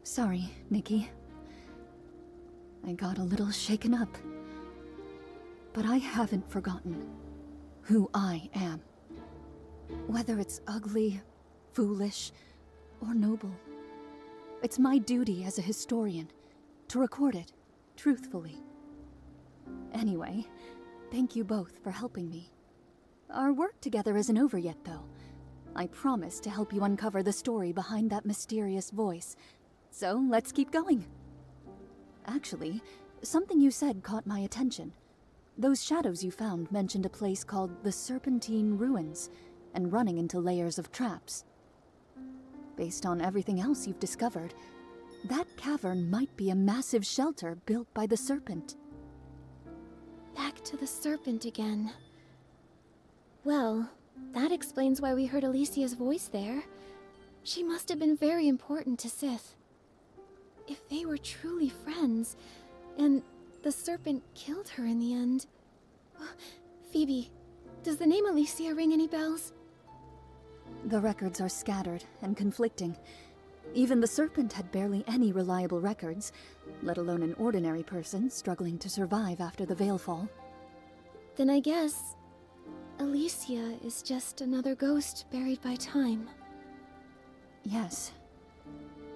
Sorry, Nikki. I got a little shaken up. But I haven't forgotten who I am. Whether it's ugly, foolish, or noble, it's my duty as a historian to record it truthfully. Anyway, thank you both for helping me. Our work together isn't over yet, though. I promise to help you uncover the story behind that mysterious voice. So let's keep going. Actually, something you said caught my attention. Those shadows you found mentioned a place called the Serpentine Ruins, and running into layers of traps. Based on everything else you've discovered, that cavern might be a massive shelter built by the Serpent. Back to the Serpent again. Well, that explains why we heard Alicia's voice there. She must have been very important to Sith. If they were truly friends, and the Serpent killed her in the end... Phoebe, does the name Alicia ring any bells? The records are scattered and conflicting. Even the Serpent had barely any reliable records, let alone an ordinary person struggling to survive after the Veilfall. Then I guess Alicia is just another ghost buried by time. Yes.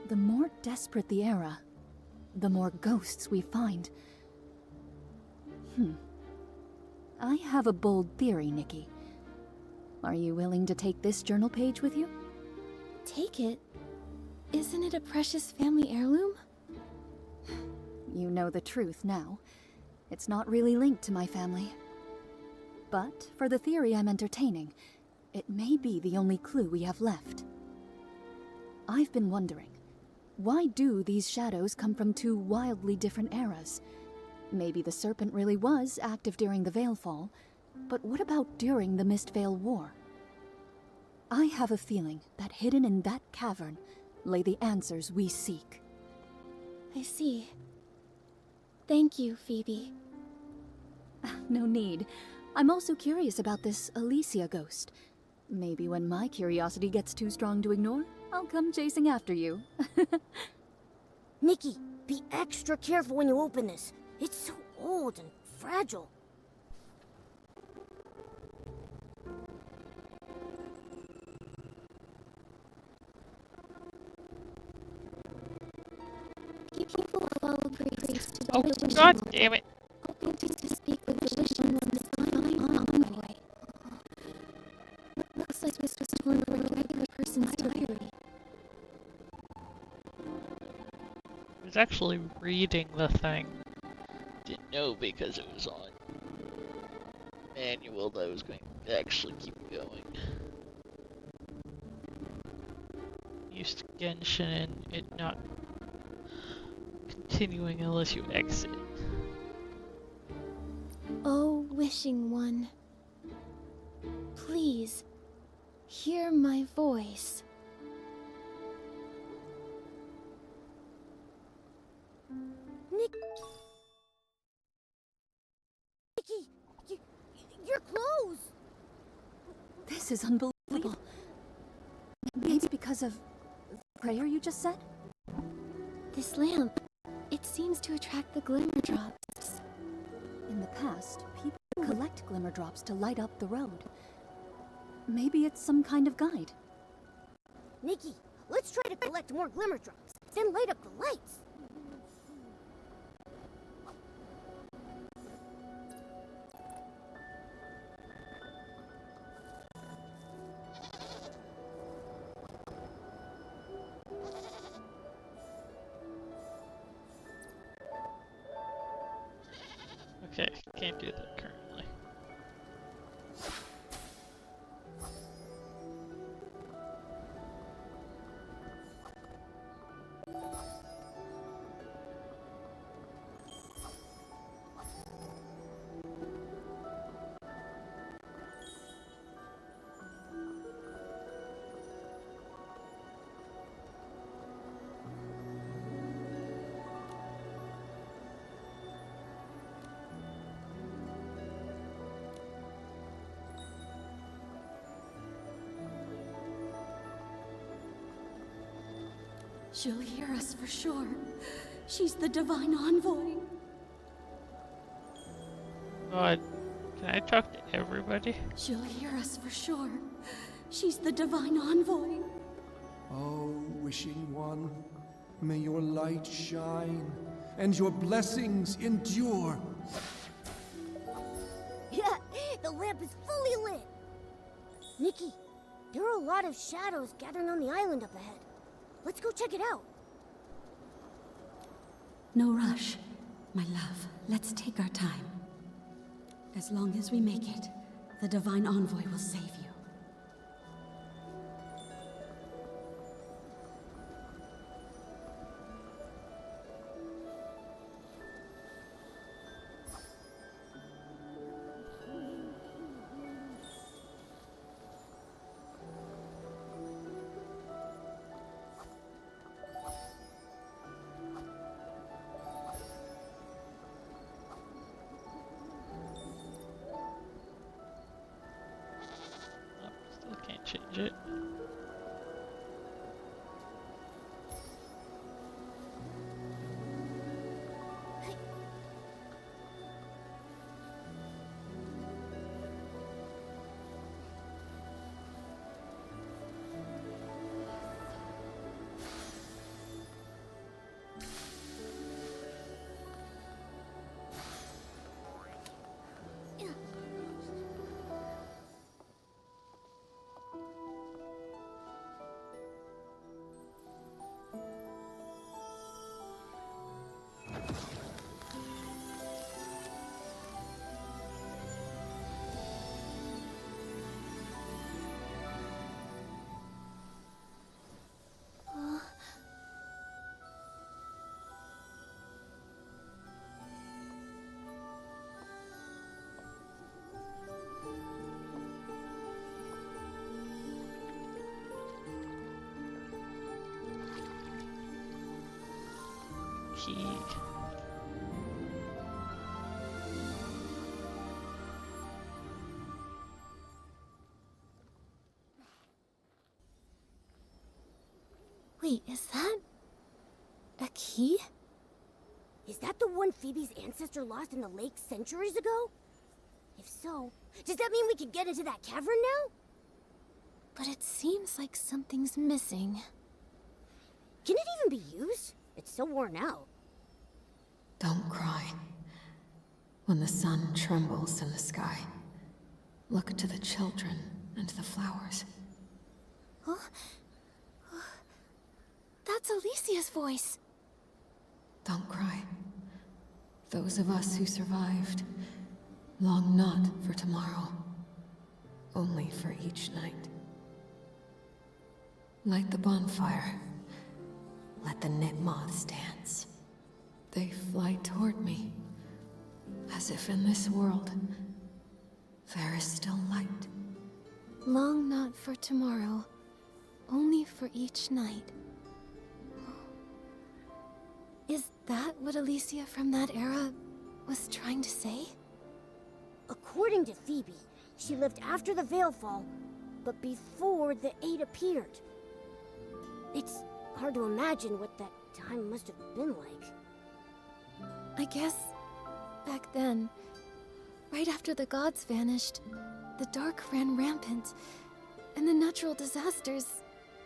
The more desperate the era, the more ghosts we find. I have a bold theory, Nikki. Are you willing to take this journal page with you? Take it? Isn't it a precious family heirloom? You know the truth now. It's not really linked to my family. But for the theory I'm entertaining, it may be the only clue we have left. I've been wondering, why do these shadows come from two wildly different eras? Maybe the serpent really was active during the Veilfall, but what about during the Mistveil War? I have a feeling that hidden in that cavern lay the answers we seek. I see. Thank you, Phoebe. No need. I'm also curious about this Alicia ghost. Maybe when my curiosity gets too strong to ignore, I'll come chasing after you. Nikki, be extra careful when you open this. It's so old and fragile. People follow Grace to the Oh, village, god damn it. hoping to speak with the vision of this divine envoy. Looks like this was torn from a regular person's diary. I was actually reading the thing. Didn't know because it was on manual that I was going to actually keep going. Used to Genshin and it not continuing unless you exit. Oh, wishing one, please hear my voice. Nikki, your clothes! This is unbelievable. Maybe it's because of the prayer you just said? This lamp, it seems to attract the glimmer drops. In the past, people collect glimmer drops to light up the road. Maybe it's some kind of guide. Nikki, let's try to collect more glimmer drops, then light up the lights. Okay, can't do that currently. She'll hear us for sure. She's the divine envoy. God, can I talk to everybody? She'll hear us for sure. She's the divine envoy. Oh, wishing one, may your light shine and your blessings endure. Yeah, the lamp is fully lit. Nikki, there are a lot of shadows gathering on the island up ahead. Let's go check it out. No rush, my love. Let's take our time. As long as we make it, the divine envoy will save you. Oh, still can't change it. key. Wait, is that a key? Is that the one Phoebe's ancestor lost in the lake centuries ago? If so, does that mean we can get into that cavern now? But it seems like something's missing. Can it even be used? It's so worn out. Don't cry. When the sun trembles in the sky, look to the children and the flowers. Huh? That's Alicia's voice. Don't cry. Those of us who survived long not for tomorrow, only for each night. Light the bonfire. Let the knit moths dance. They fly toward me, as if in this world there is still light. Long not for tomorrow, only for each night. Is that what Alicia from that era was trying to say? According to Phoebe, she lived after the Veilfall, but before the Eight appeared. It's hard to imagine what that time must have been like. I guess back then, right after the gods vanished, the dark ran rampant, and the natural disasters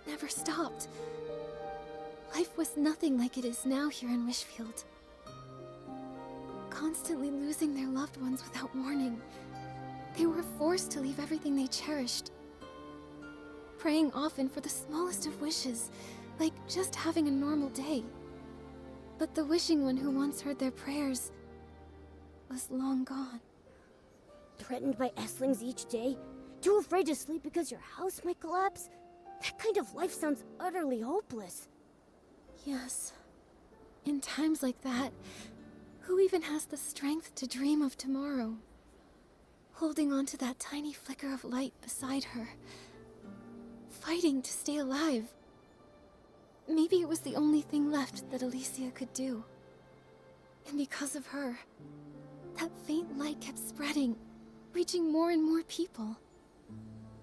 never stopped. Life was nothing like it is now here in Wishfield. Constantly losing their loved ones without warning, they were forced to leave everything they cherished. Praying often for the smallest of wishes, like just having a normal day. But the wishing one who once heard their prayers was long gone. Threatened by Esslings each day, too afraid to sleep because your house might collapse? That kind of life sounds utterly hopeless. Yes. In times like that, who even has the strength to dream of tomorrow? Holding on to that tiny flicker of light beside her. Fighting to stay alive. Maybe it was the only thing left that Alicia could do. And because of her, that faint light kept spreading, reaching more and more people.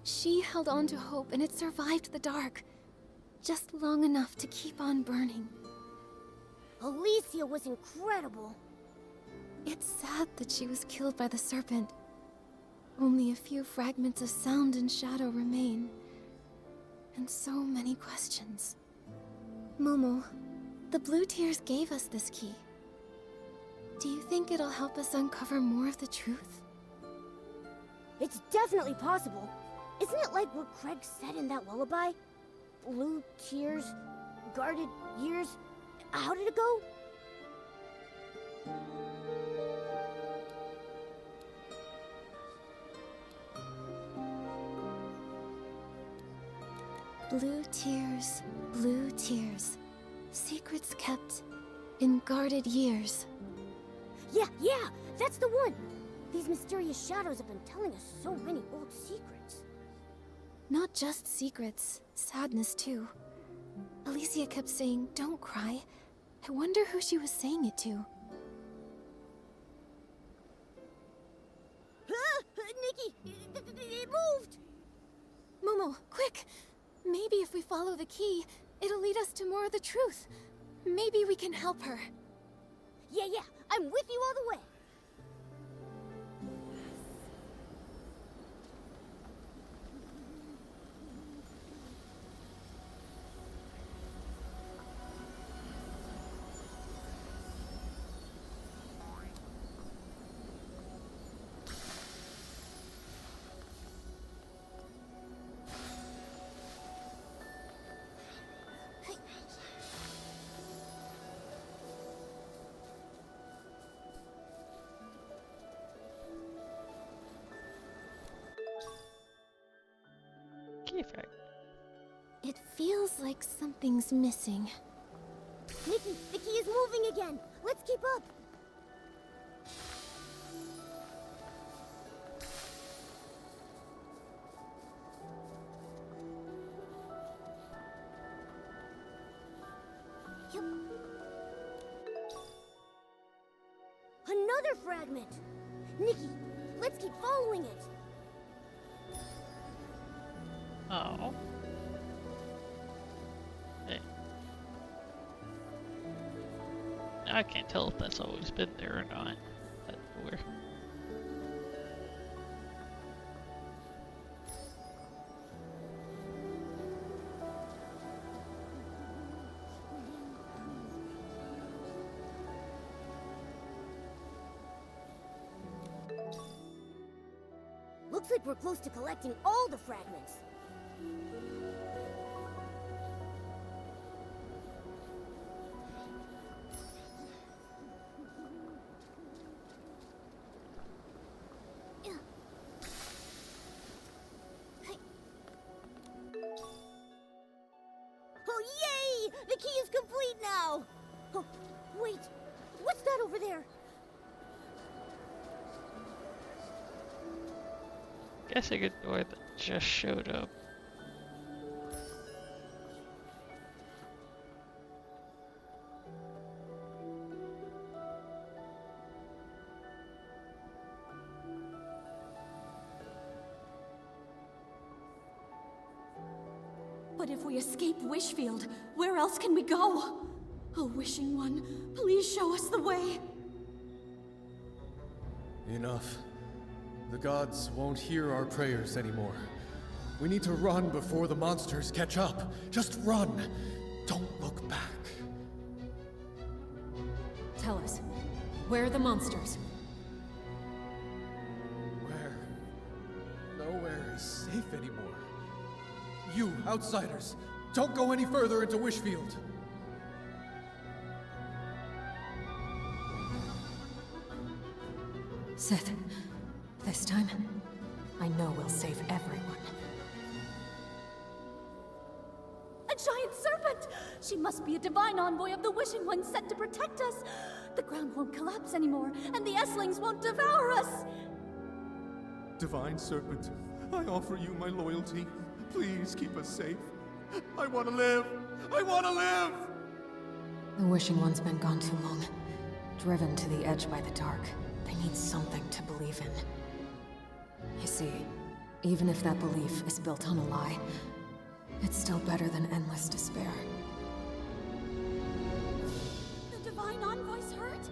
She held on to hope and it survived the dark. Just long enough to keep on burning. Alicia was incredible. It's sad that she was killed by the serpent. Only a few fragments of sound and shadow remain. And so many questions. Momo, the Blue Tears gave us this key. Do you think it'll help us uncover more of the truth? It's definitely possible. Isn't it like what Craig said in that lullaby? Blue tears, guarded years. How did it go? Blue tears. Secrets kept in guarded years. Yeah, that's the one. These mysterious shadows have been telling us so many old secrets. Not just secrets, sadness too. Alicia kept saying, "Don't cry." I wonder who she was saying it to. Nikki, it moved! Momo, quick! Maybe if we follow the key, it'll lead us to more of the truth. Maybe we can help her. Yeah, I'm with you all the way. Key frag. It feels like something's missing. Nikki, the key is moving again. Let's keep up. another fragment! Nikki, let's keep following it! Oh. Hey. I can't tell if that's always been there or not. That door. Looks like we're close to collecting all the fragments. Oh, yay! The key is complete now! Oh, wait. What's that over there? Guessing a door that just showed up. But if we escape Wishfield, where else can we go? Oh, Wishing One, please show us the way. Enough. The gods won't hear our prayers anymore. We need to run before the monsters catch up. Just run. Don't look back. Tell us, where are the monsters? Where? Nowhere is safe anymore. You, outsiders, don't go any further into Wishfield. Sith, this time, I know we'll save everyone. A giant serpent! She must be a divine envoy of the Wishing One sent to protect us. The ground won't collapse anymore, and the Esslings won't devour us. Divine Serpent, I offer you my loyalty. Please keep us safe. I want to live! I want to live! The Wishing One's been gone too long. Driven to the edge by the dark. They need something to believe in. You see, even if that belief is built on a lie, it's still better than endless despair. The divine envoy's hurt?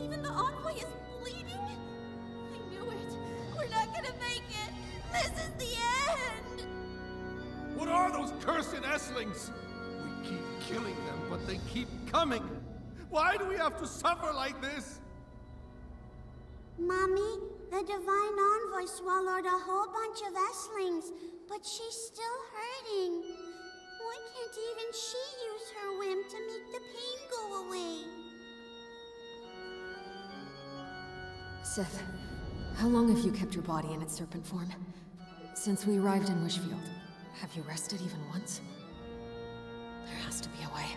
Even the envoy is bleeding? I knew it. We're not gonna make it. This is the end! What are those cursed Esslings? We keep killing them, but they keep coming. Why do we have to suffer like this? Mommy, the divine envoy swallowed a whole bunch of Esslings, but she's still hurting. Why can't even she use her whim to make the pain go away? Sith, how long have you kept your body in its serpent form? Since we arrived in Wishfield, have you rested even once? There has to be a way.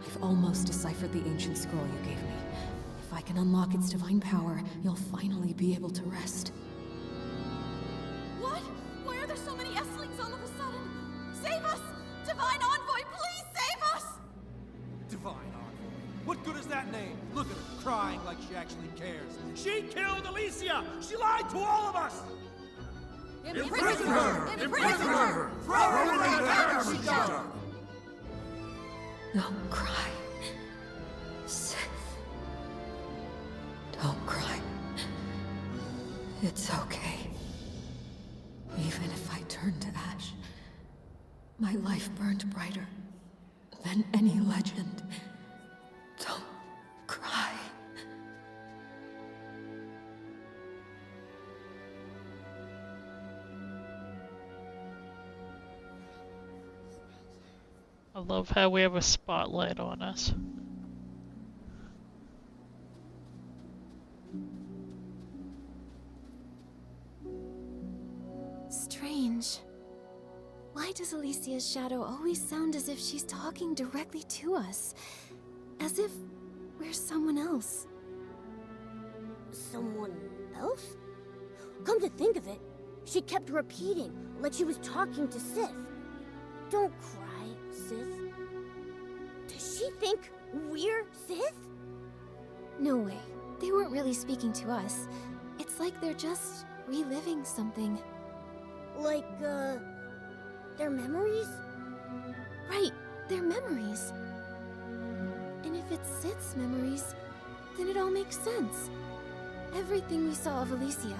I've almost deciphered the ancient scroll you gave me. If I can unlock its divine power, you'll finally be able to rest. What? Why are there so many Esslings all of a sudden? Save us! Divine envoy, please save us! Divine envoy? What good is that name? Look at her, crying like she actually cares. She killed Alicia! She lied to all of us! Imprison her! Imprison her! Throw her in the garbage dump! Don't cry. Sith. Don't cry. It's okay. Even if I turn to ash, my life burned brighter than any legend. Don't cry. I love how we have a spotlight on us. Strange. Why does Alicia's shadow always sound as if she's talking directly to us? As if we're someone else. Someone else? Come to think of it, she kept repeating, like she was talking to Sith. Don't cry, Sith. Does she think we're Sith? No way. They weren't really speaking to us. It's like they're just reliving something. Like, their memories? Right, their memories. And if it's Sith's memories, then it all makes sense. Everything we saw of Alicia,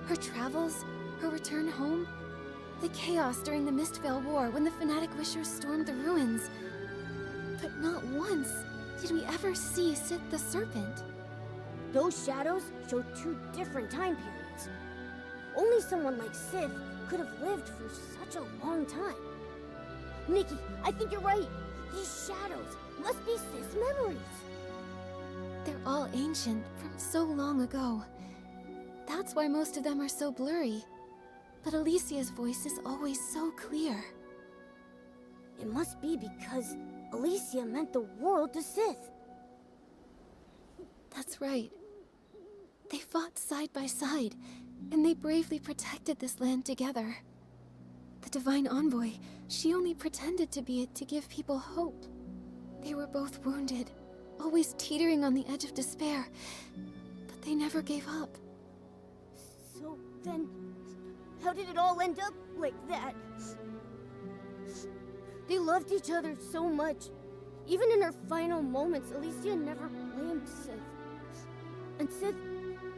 her travels, her return home, the chaos during the Mistvale War when the Fanatic Wishers stormed the ruins. But not once did we ever see Sith the Serpent. Those shadows show two different time periods. Only someone like Sith could have lived for such a long time. Nikki, I think you're right. These shadows must be Sith's memories. They're all ancient, from so long ago. That's why most of them are so blurry. But Alicia's voice is always so clear. It must be because Alicia meant the world to Sith. That's right. They fought side by side, and they bravely protected this land together. The Divine Envoy, she only pretended to be it to give people hope. They were both wounded, always teetering on the edge of despair, but they never gave up. So then, how did it all end up like that? They loved each other so much. Even in her final moments, Alicia never blamed Sith. And Sith,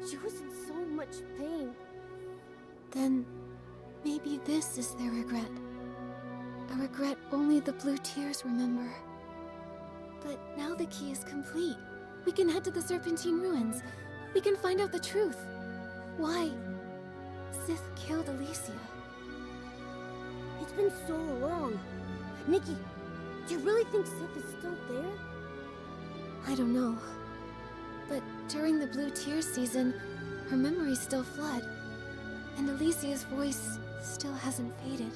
she was in so much pain. Then, maybe this is their regret. A regret only the Blue Tears remember. But now the key is complete. We can head to the Serpentine Ruins. We can find out the truth. Why Sith killed Alicia. It's been so long. Nikki, do you really think Sith is still there? I don't know. But during the Blue Tears season, her memories still flood. And Alicia's voice still hasn't faded.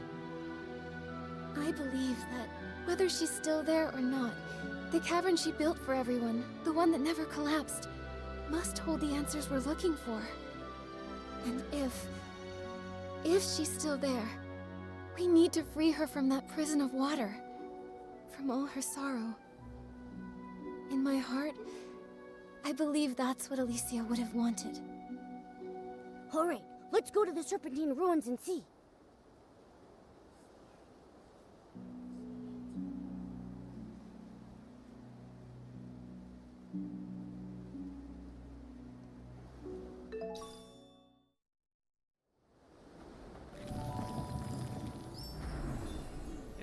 I believe that whether she's still there or not, the cavern she built for everyone, the one that never collapsed, must hold the answers we're looking for. And if she's still there, we need to free her from that prison of water, from all her sorrow. In my heart, I believe that's what Alicia would have wanted. All right, let's go to the Serpentine Ruins and see.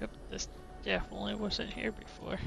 Yep, this definitely wasn't here before.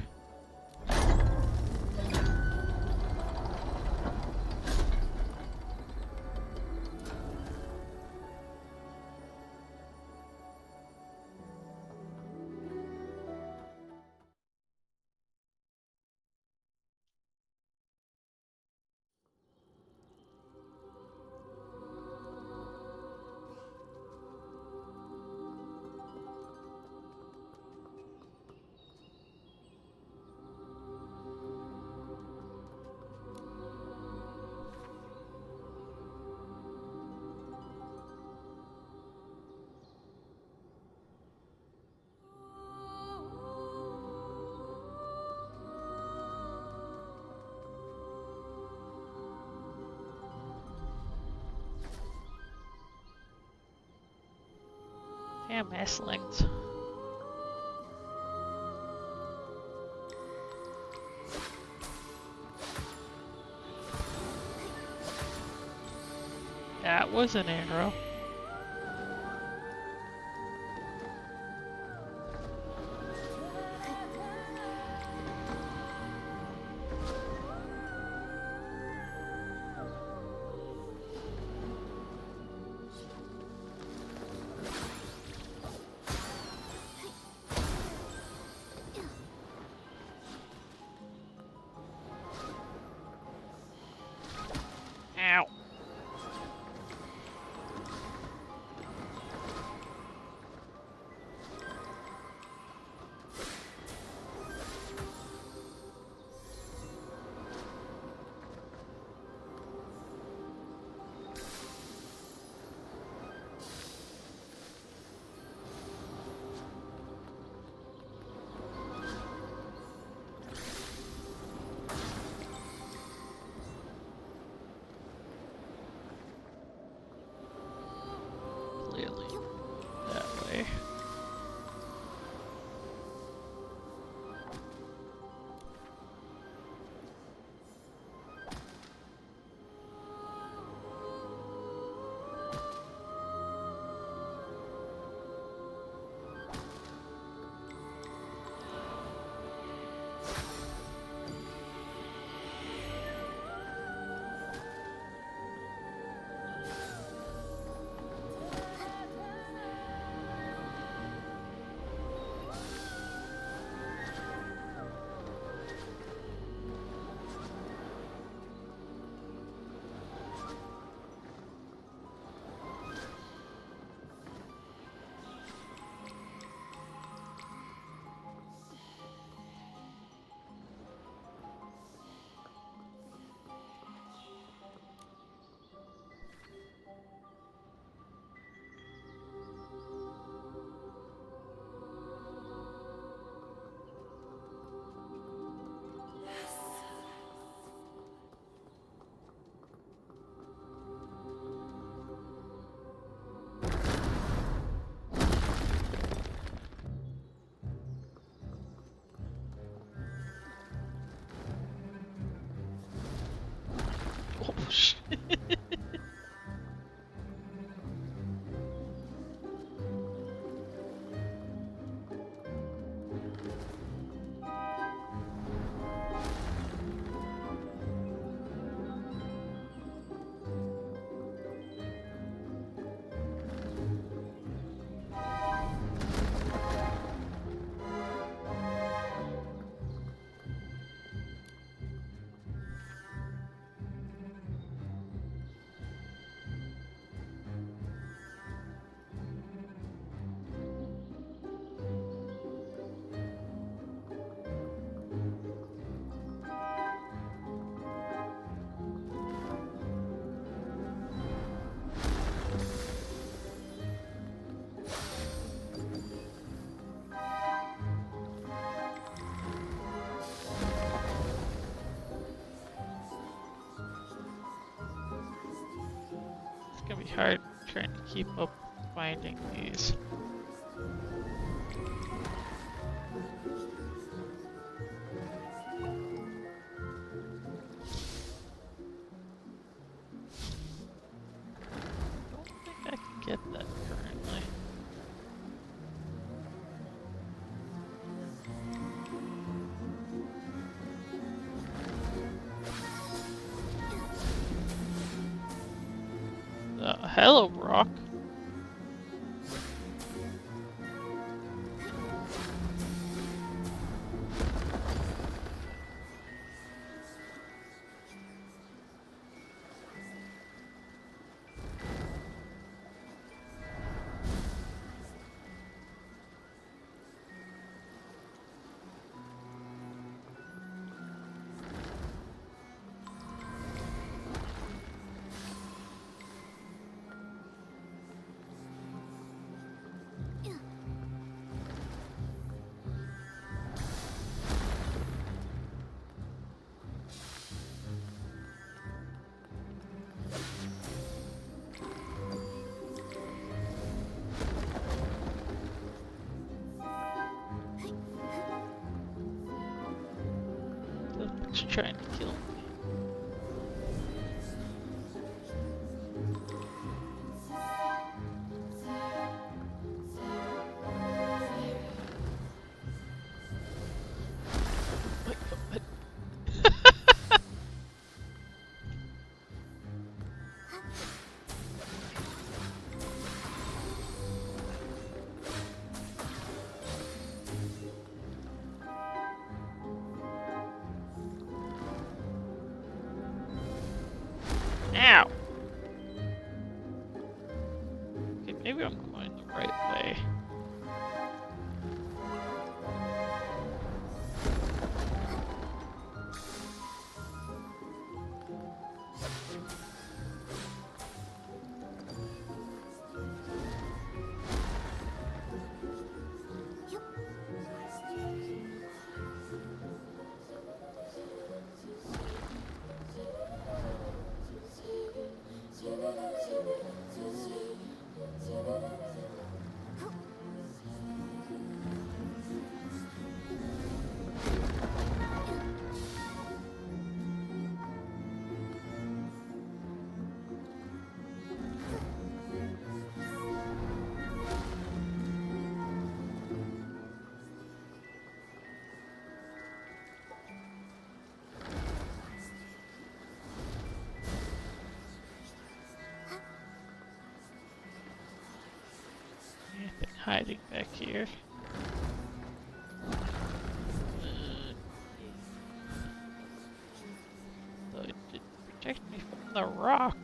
Damn Esslings. That was an arrow. Ow. gosh. It's gonna be hard trying to keep up finding these. Don't think I can get that currently. Hello, Brock. It's trying to kill me. Wait, what? Ow! Okay, maybe I'm going the right way. Anything hiding back here? Though it did protect me from the rock.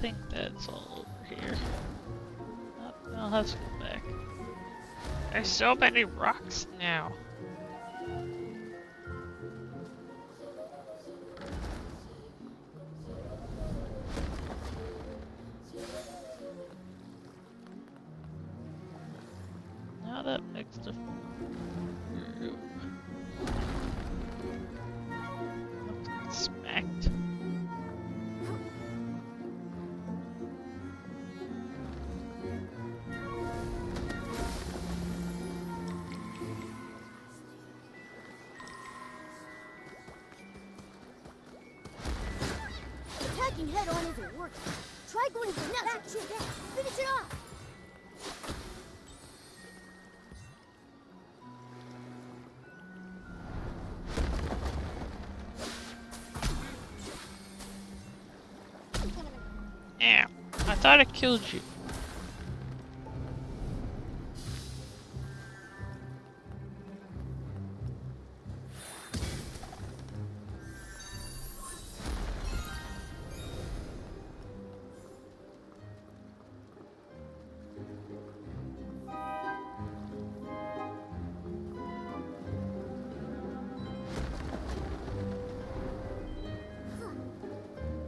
think that's all over here. Oh, I'll have to go back. There's so many rocks now. Now that makes the room. Smacked. Attacking head-on isn't working. Try going for the back shit. Finish it off. Damn, I thought I killed you.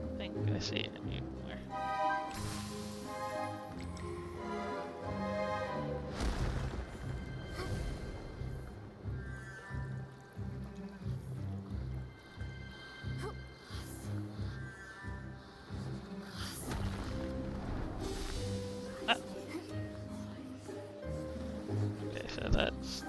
I think I see it anywhere. Ah. Okay, so that's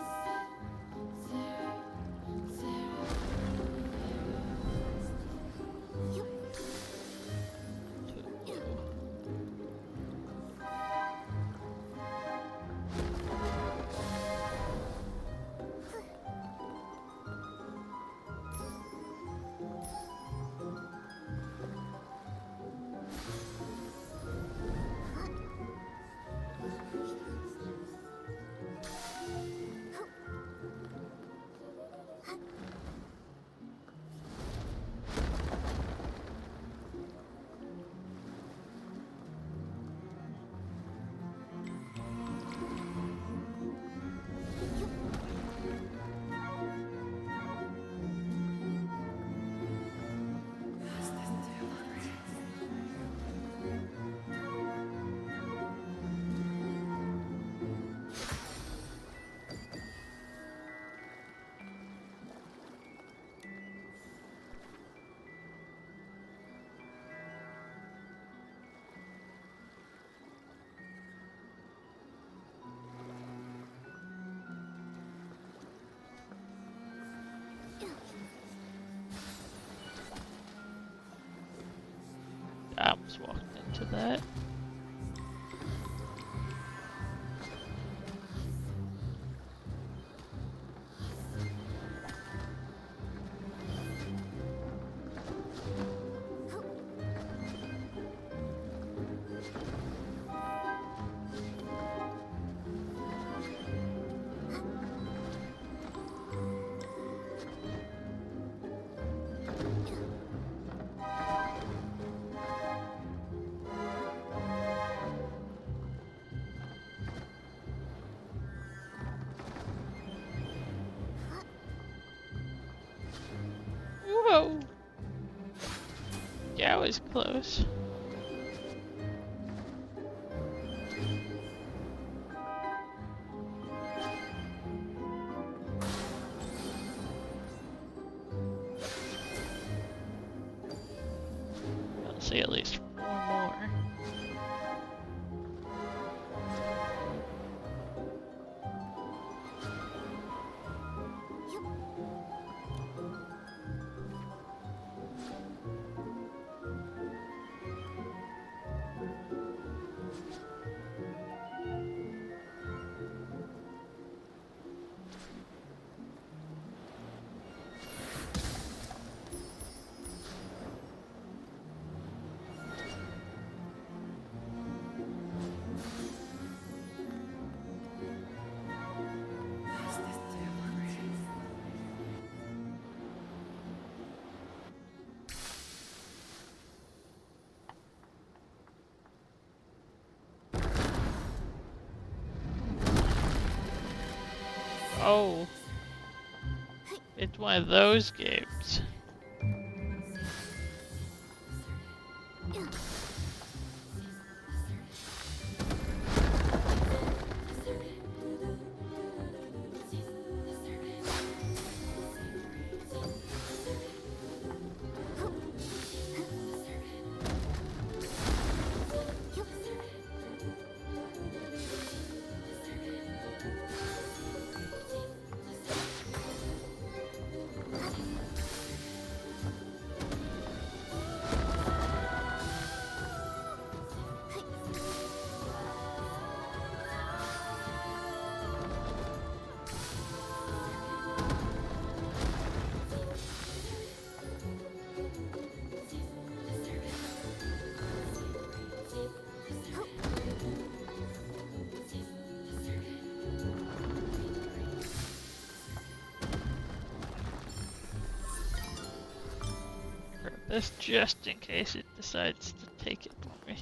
I almost walked into that. Whoa! Yeah, I was close. I'll see at least 4 more. Oh, it's one of those games. This just in case it decides to take it for me.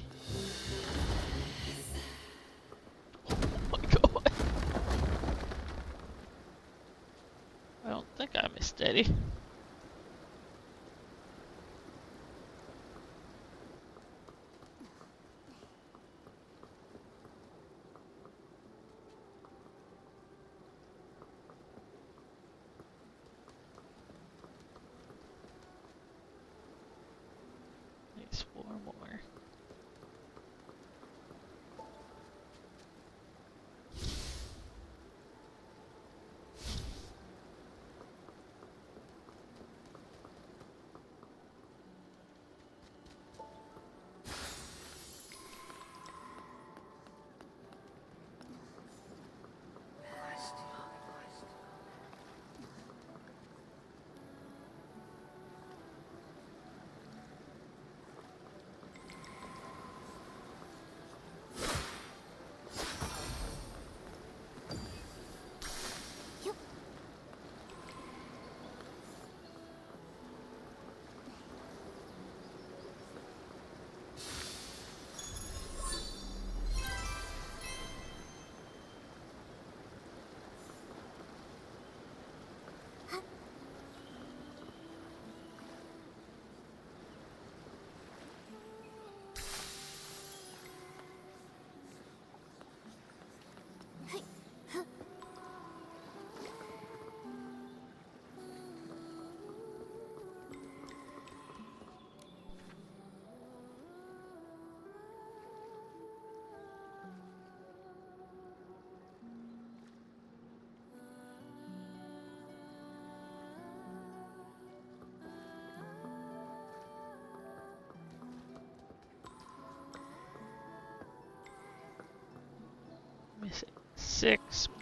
Oh my god. I don't think I'm steady. Needs 4 more. Missing 6 more.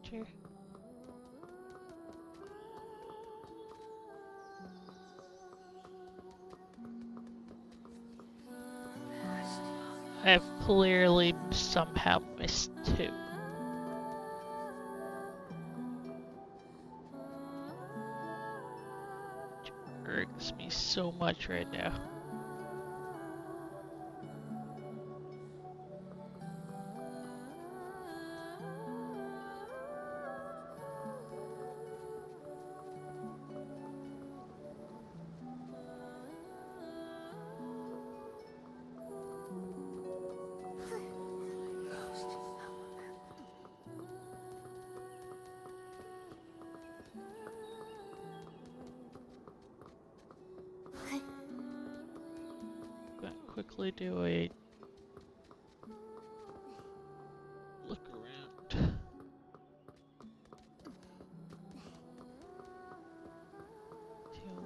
here. I've clearly somehow missed two. Which irks me so much right now. Gonna quickly do a look around.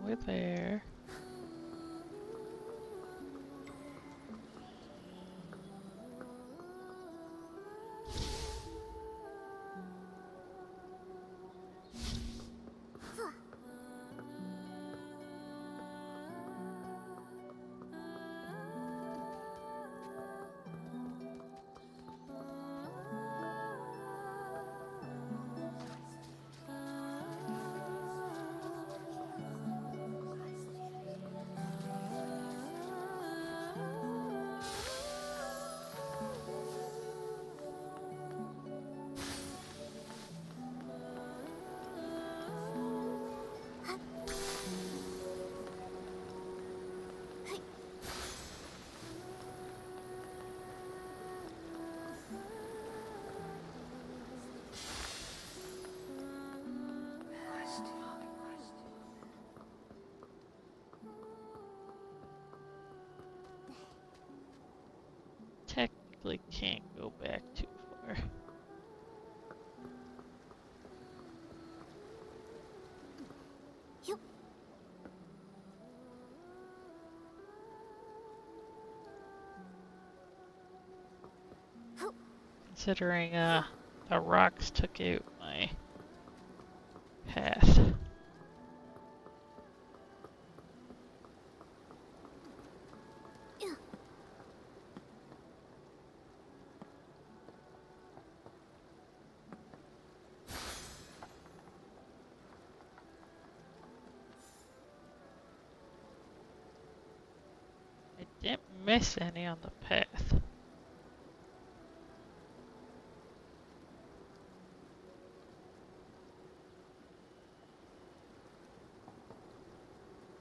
Over there. Technically can't go back too far. Yep. Considering the rocks took out my path. I didn't miss any on the path.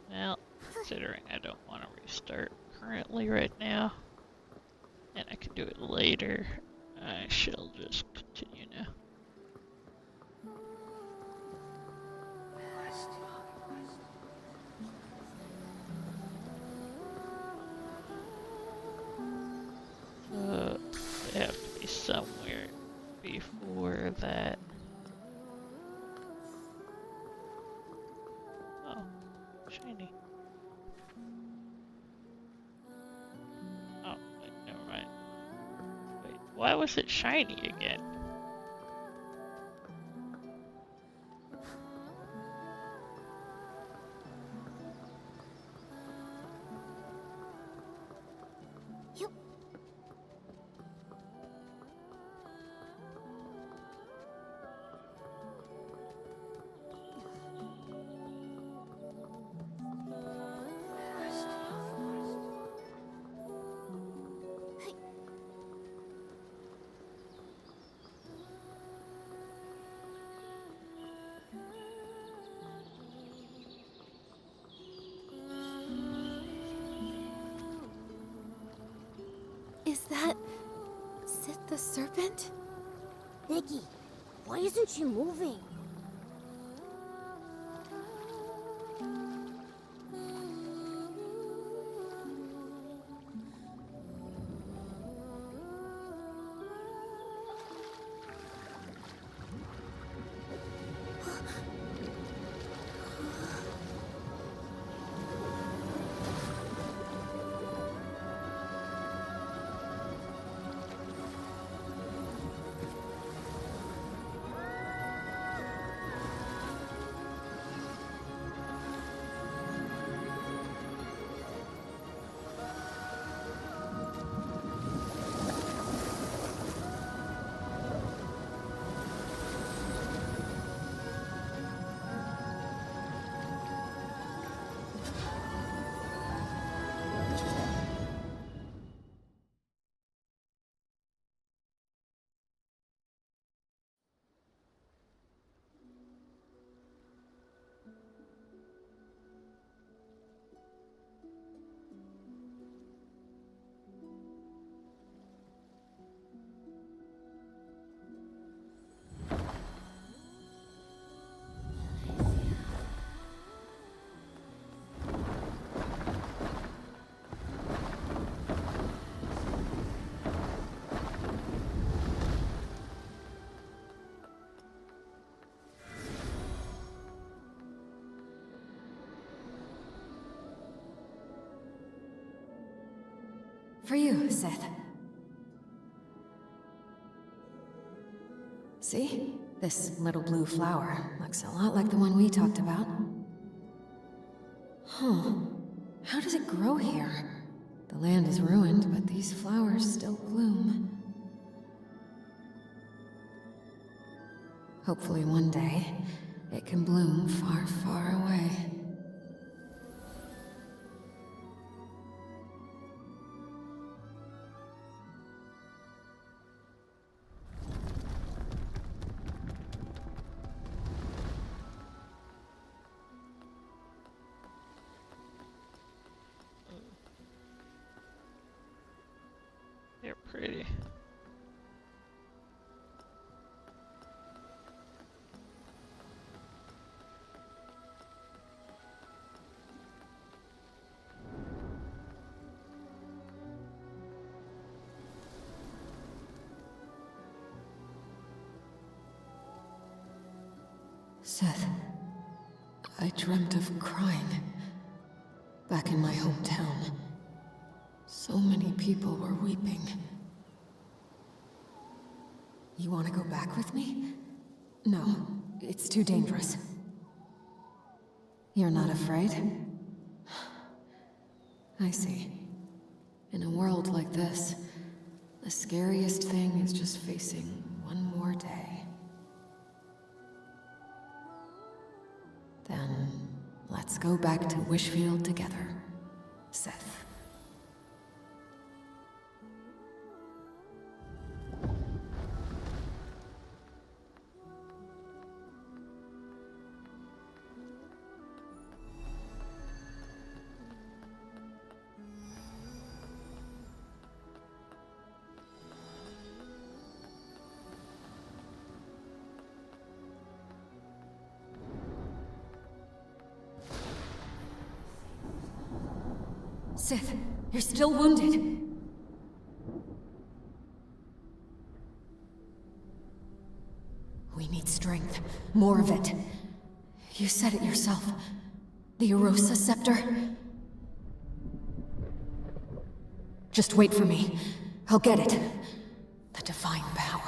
Well, considering I don't want to restart currently right now, and I can do it later, I shall just continue now. They have to be somewhere before that. Oh, shiny. Oh, wait, never mind. Wait, why was it shiny again? Is that Sith the Serpent? Nikki, why isn't she moving? For you, Sith. See? This little blue flower looks a lot like the one we talked about. Huh. How does it grow here? The land is ruined, but these flowers still bloom. Hopefully one day, it can bloom far, far away. They're pretty. Seth, I dreamt of crying. Back in my hometown. So many people were weeping. You want to go back with me? No, it's too dangerous. You're not afraid? I see. In a world like this, the scariest thing is just facing one more day. Then, let's go back to Wishfield together, Seth. Sith, you're still wounded. We need strength. More of it. You said it yourself. The Erosa Scepter. Just wait for me. I'll get it. The divine power.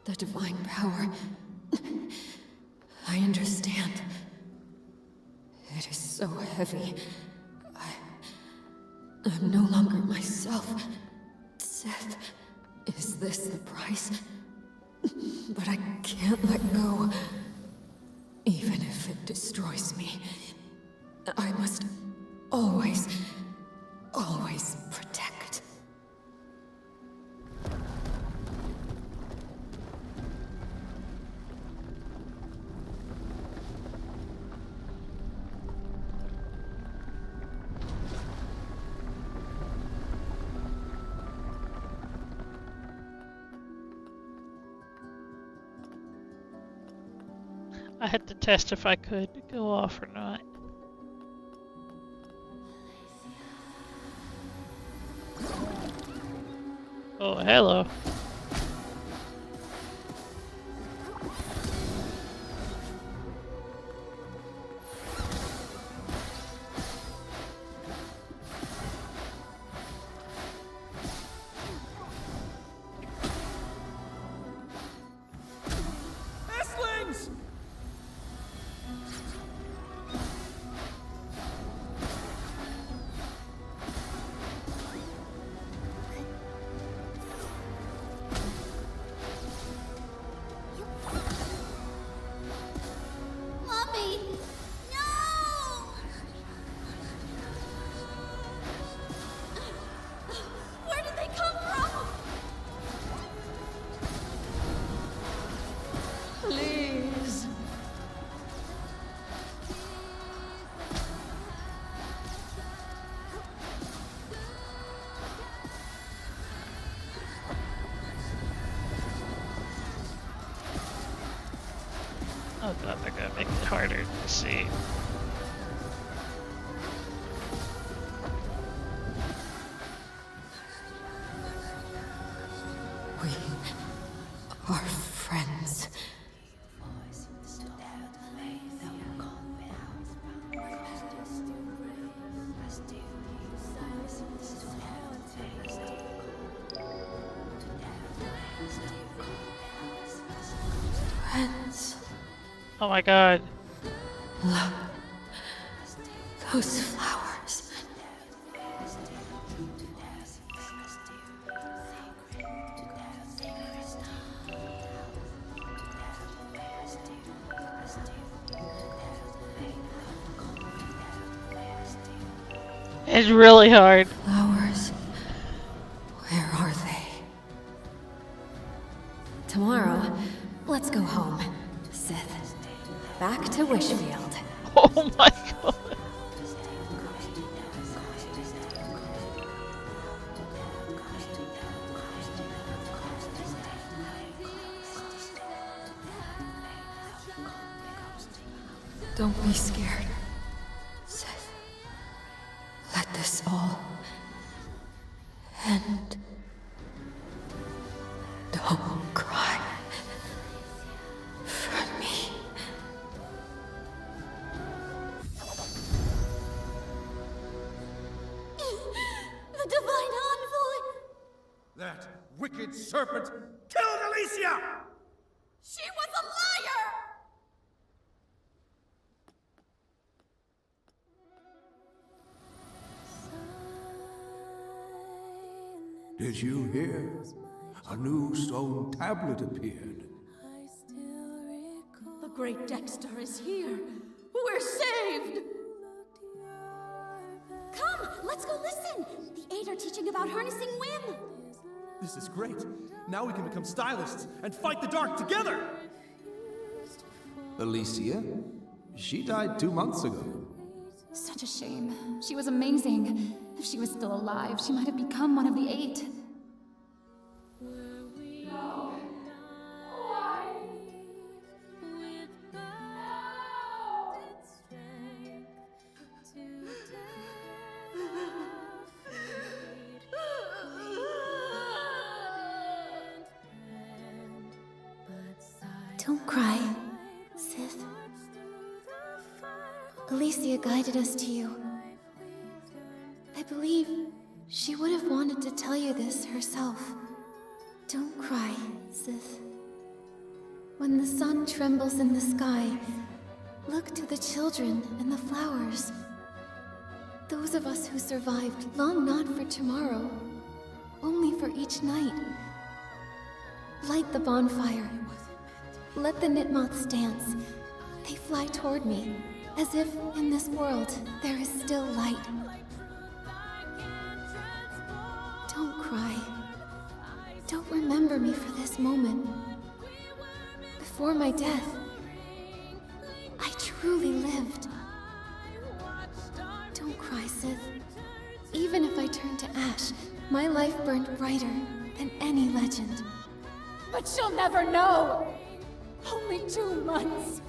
The divine power. I understand. It is so heavy. I'm no longer myself. Seth, is this the price? But I can't let go. Even if it destroys me, I must always, always protect. I had to test if I could go off or not. Oh, hello. Estlings! Oh god, they're gonna make it harder to see. We are friends. Friends. Oh my god. Look. Those flowers. It's really hard. Flowers. Where are they? Tomorrow, let's go home, Sith. Back to Wishfield. Oh my god. Don't be scared. Sith. Let this all end. Don't cry for me. The Divine Envoy! That wicked serpent killed Alicia! She was a liar! Did you hear? A new stone tablet appeared. The great Dexter is here. We're saved! Come, let's go listen. The Eight are teaching about harnessing wind. This is great. Now we can become stylists and fight the dark together! Alicia? She died 2 months ago. Such a shame. She was amazing. If she was still alive, she might have become one of the Eight. Don't cry, Sith. Alicia guided us to you. I believe she would have wanted to tell you this herself. Don't cry, Sith. When the sun trembles in the sky, look to the children and the flowers. Those of us who survived long not for tomorrow, only for each night. Light the bonfire. Let the Nitmoths dance. They fly toward me, as if in this world there is still light. Don't cry. Don't remember me for this moment. Before my death, I truly lived. Don't cry, Sith. Even if I turned to ash, my life burned brighter than any legend. But she'll never know! Only 2 months.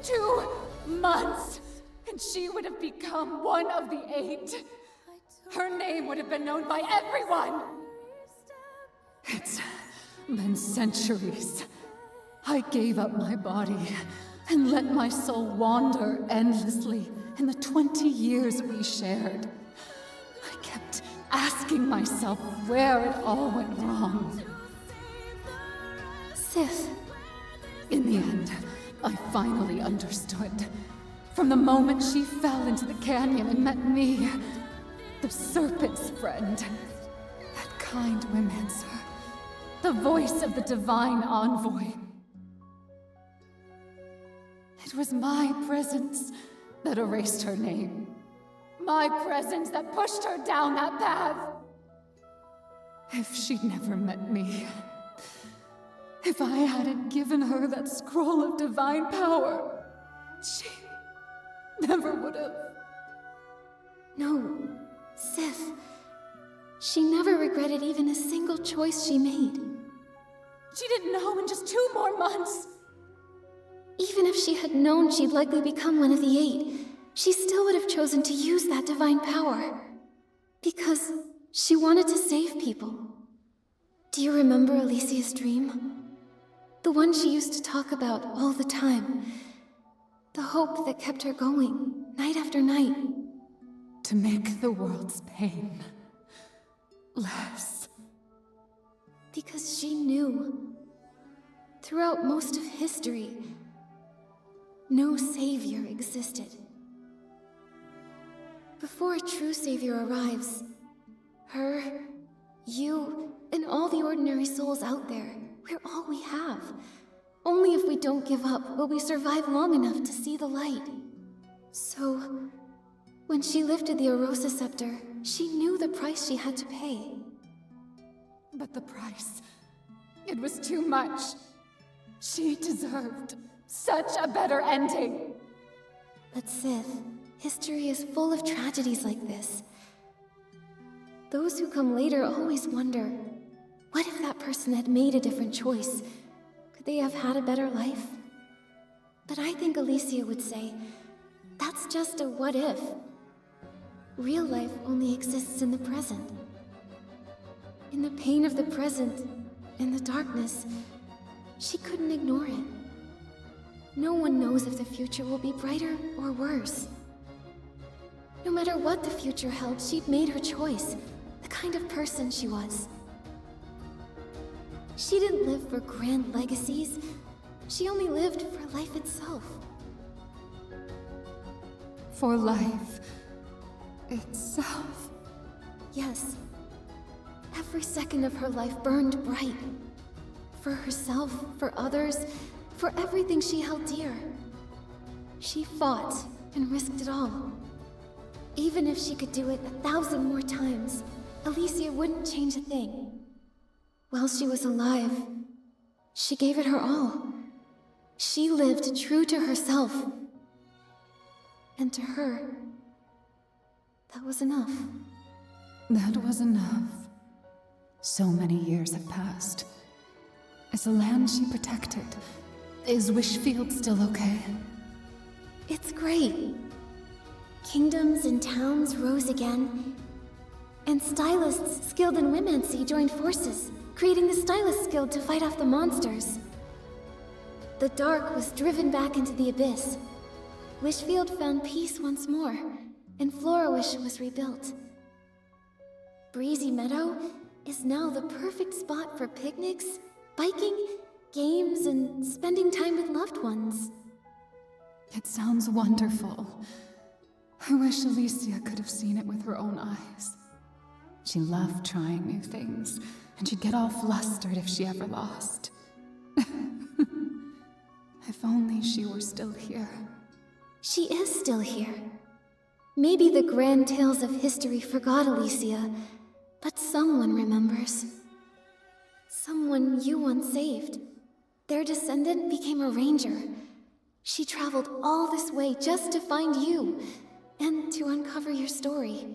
2 months! And she would have become one of the Eight. Her name would have been known by everyone! It's been centuries. I gave up my body and let my soul wander endlessly in the 20 years we shared. I kept asking myself where it all went wrong. Sith. In the end, I finally understood. From the moment she fell into the canyon and met me, the Serpent's friend, that kind Wimhancer, the voice of the Divine Envoy. It was my presence that erased her name. My presence that pushed her down that path. If she'd never met me, if I hadn't given her that scroll of divine power, she never would have. No, Sith. She never regretted even a single choice she made. She didn't know in just 2 more months. Even Even if she had known she'd likely become one of the 8, she still would have chosen to use that divine power. Because she wanted to save people. Do you remember Alicia's dream? The one she used to talk about all the time. The hope that kept her going, night after night. To make the world's pain less. Because she knew. Throughout most of history, no savior existed. Before a true savior arrives, her, you, and all the ordinary souls out there, we're all we have. Only if we don't give up will we survive long enough to see the light. So, when she lifted the Arosa scepter, she knew the price she had to pay. But the price, it was too much. She deserved such a better ending. But Sith, history is full of tragedies like this. Those who come later always wonder, what if that person had made a different choice? Could they have had a better life? But I think Alicia would say, that's just a what if. Real life only exists in the present. In the pain of the present, in the darkness, she couldn't ignore it. No one knows if the future will be brighter or worse. No matter what the future held, she'd made her choice, the kind of person she was. She didn't live for grand legacies. She only lived for life itself. For life itself. Yes. Every second of her life burned bright. For herself, for others, for everything she held dear. She fought and risked it all. Even if she could do it 1,000 more times, Alicia wouldn't change a thing. While she was alive, she gave it her all. She lived true to herself. And to her, that was enough. That was enough. So many years have passed. Is the land she protected? Is Wishfield still okay? It's great. Kingdoms and towns rose again, and stylists skilled in Wimancy joined forces, creating the Stylist Guild to fight off the monsters. The dark was driven back into the abyss. Wishfield found peace once more, and Florawish was rebuilt. Breezy Meadow is now the perfect spot for picnics, biking, games, and spending time with loved ones. It sounds wonderful. I wish Alicia could have seen it with her own eyes. She loved trying new things, and she'd get all flustered if she ever lost. If only she were still here. She is still here. Maybe the grand tales of history forgot Alicia, but someone remembers. Someone you once saved. Their descendant became a ranger. She traveled all this way just to find you, and to uncover your story.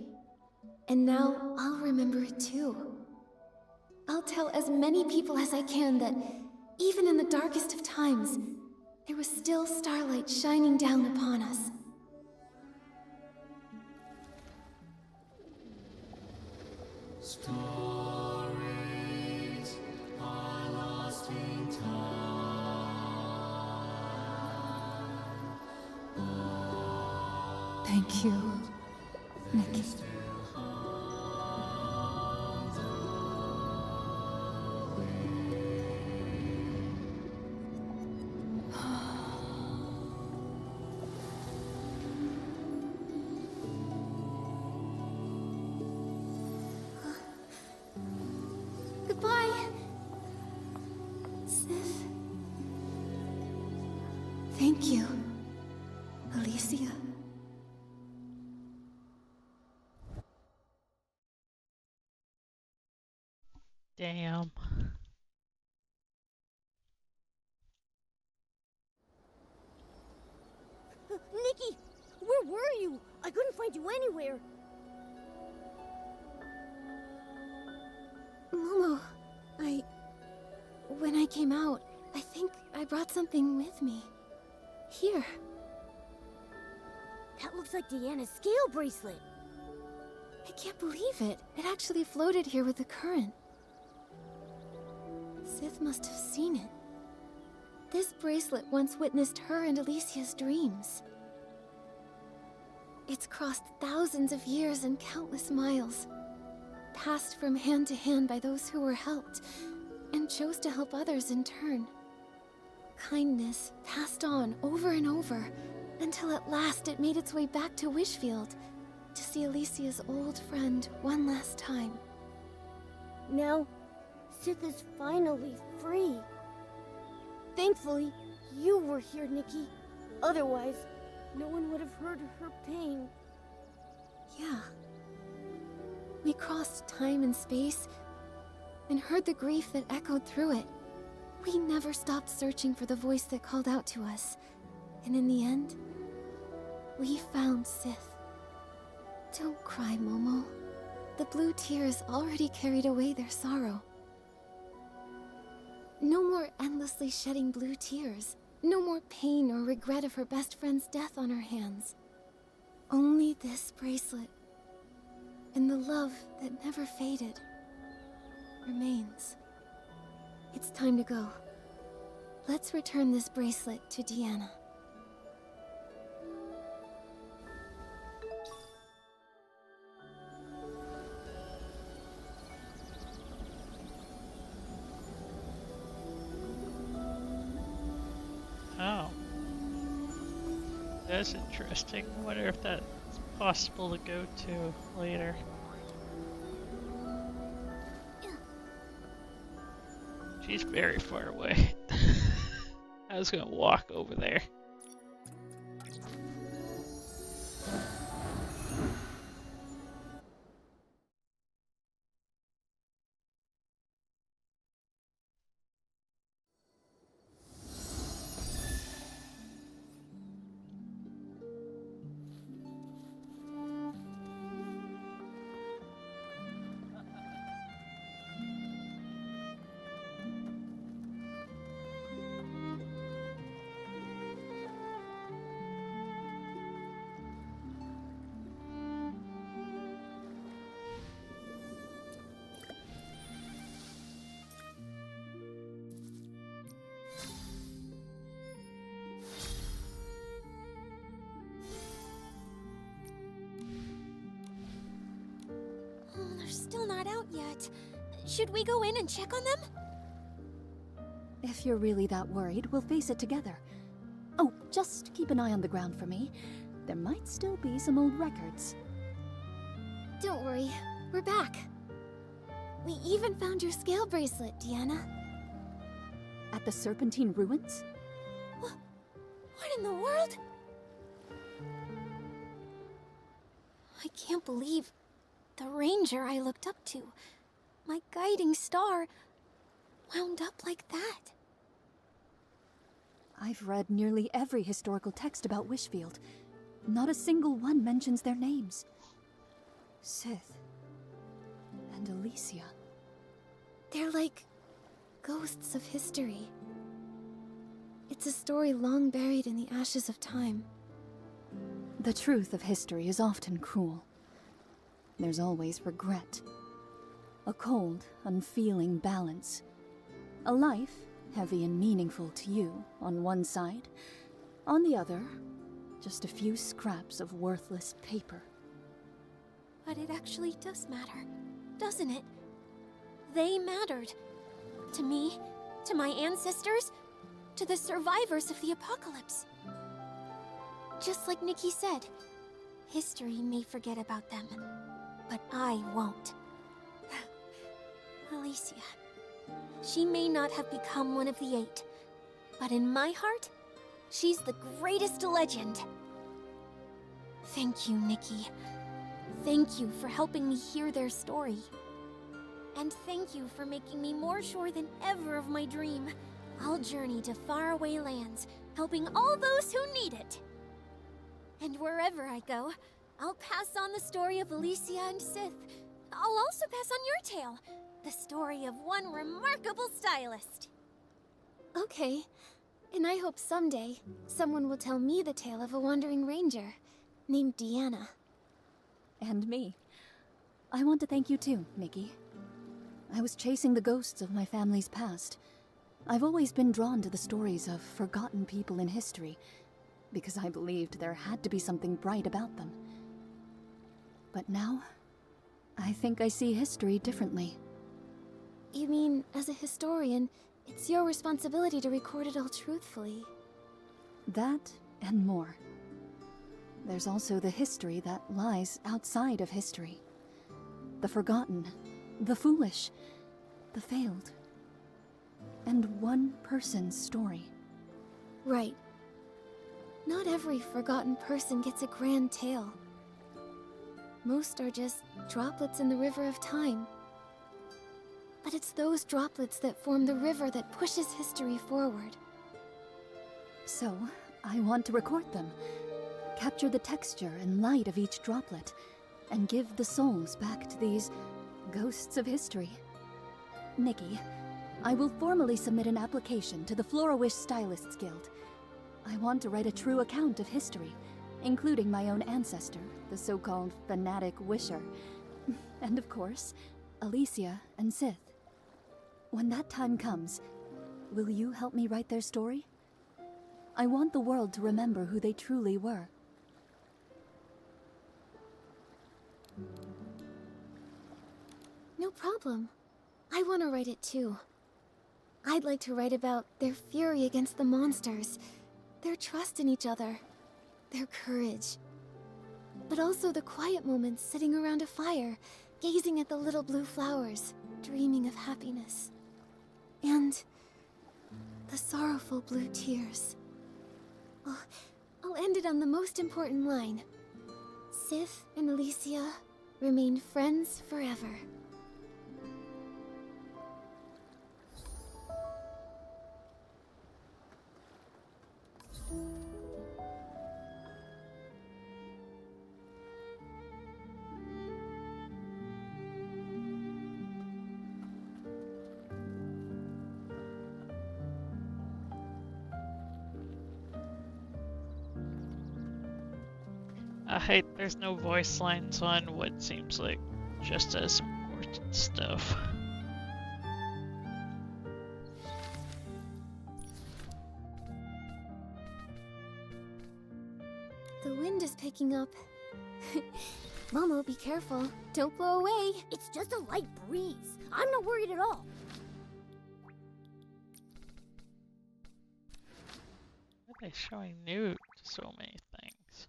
And now I'll remember it too. I'll tell as many people as I can that, even in the darkest of times, there was still starlight shining down upon us. Stories are lost in time. Thank you, Nikki. Goodbye, Sith. Thank you, Alicia. Damn. Nikki, where were you? I couldn't find you anywhere. Momo, when I came out, I think I brought something with me. Here. That looks like Deanna's scale bracelet. I can't believe it. It actually floated here with the current. Sith must have seen it. This bracelet once witnessed her and Alicia's dreams. It's crossed thousands of years and countless miles, passed from hand to hand by those who were helped, and chose to help others in turn. Kindness passed on over and over, until at last it made its way back to Wishfield, to see Alicia's old friend one last time. Now, Sith is finally free. Thankfully, you were here, Nikki. Otherwise, no one would have heard her pain. Yeah. We crossed time and space, and heard the grief that echoed through it. We never stopped searching for the voice that called out to us. And in the end, we found Sith. Don't cry, Momo. The blue tears already carried away their sorrow. No more endlessly shedding blue tears. No more pain or regret of her best friend's death on her hands. Only this bracelet, and the love that never faded, remains. It's time to go. Let's return this bracelet to Deanna. Oh. That's interesting. I wonder if that's possible to go to later. She's very far away. I was gonna walk over there. They're still not out yet. Should we go in and check on them? If you're really that worried, we'll face it together. Oh, just keep an eye on the ground for me. There might still be some old records. Don't worry, we're back. We even found your scale bracelet, Deanna. At the Serpentine Ruins? What in the world? I can't believe the ranger I looked up to, my guiding star, wound up like that. I've read nearly every historical text about Wishfield. Not a single one mentions their names. Sith and Alicia. They're like ghosts of history. It's a story long buried in the ashes of time. The truth of history is often cruel. There's always regret. A cold, unfeeling balance. A life, heavy and meaningful to you, on one side. On the other, just a few scraps of worthless paper. But it actually does matter, doesn't it? They mattered. To me, to my ancestors, to the survivors of the apocalypse. Just like Nikki said, history may forget about them, but I won't. Alicia. She may not have become one of the 8, but in my heart, she's the greatest legend. Thank you, Nikki. Thank you for helping me hear their story. And thank you for making me more sure than ever of my dream. I'll journey to faraway lands, helping all those who need it. And wherever I go, I'll pass on the story of Alicia and Sith. I'll also pass on your tale, the story of one remarkable stylist. Okay, And I hope someday, someone will tell me the tale of a wandering ranger named Deanna. And me. I want to thank you too, Nikki. I was chasing the ghosts of my family's past. I've always been drawn to the stories of forgotten people in history, because I believed there had to be something bright about them. But now, I think I see history differently. You mean, as a historian, it's your responsibility to record it all truthfully? That and more. There's also the history that lies outside of history. The forgotten, the foolish, the failed. And one person's story. Right. Not every forgotten person gets a grand tale. Most are just droplets in the river of time. But it's those droplets that form the river that pushes history forward. So, I want to record them, capture the texture and light of each droplet, and give the souls back to these ghosts of history. Nikki, I will formally submit an application to the Flora-Wish Stylists Guild. I want to write a true account of history, including my own ancestor, the so-called fanatic wisher. And of course, Alicia and Sith. When that time comes, will you help me write their story? I want the world to remember who they truly were. No problem. I want to write it too. I'd like to write about their fury against the monsters, their trust in each other, their courage. But also the quiet moments sitting around a fire, gazing at the little blue flowers, dreaming of happiness. And the sorrowful blue tears. Oh, I'll end it on the most important line. Sith and Alicia remain friends forever. I hate there's no voice lines on what seems like just as important stuff. The wind is picking up. Momo, be careful. Don't blow away. It's just a light breeze. I'm not worried at all. Why are they showing nude to so many things?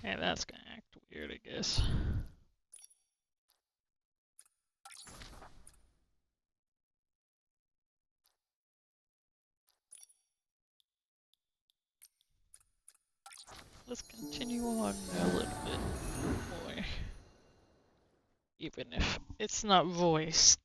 Yeah, that's gonna act weird, I guess. Let's continue on a little bit more. Even if it's not voiced.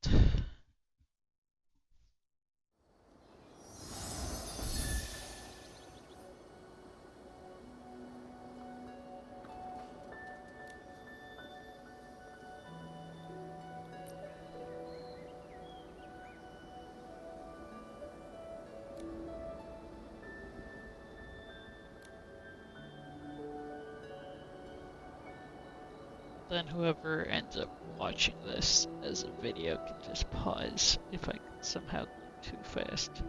Then whoever ends up watching this as a video can just pause if I can somehow go too fast.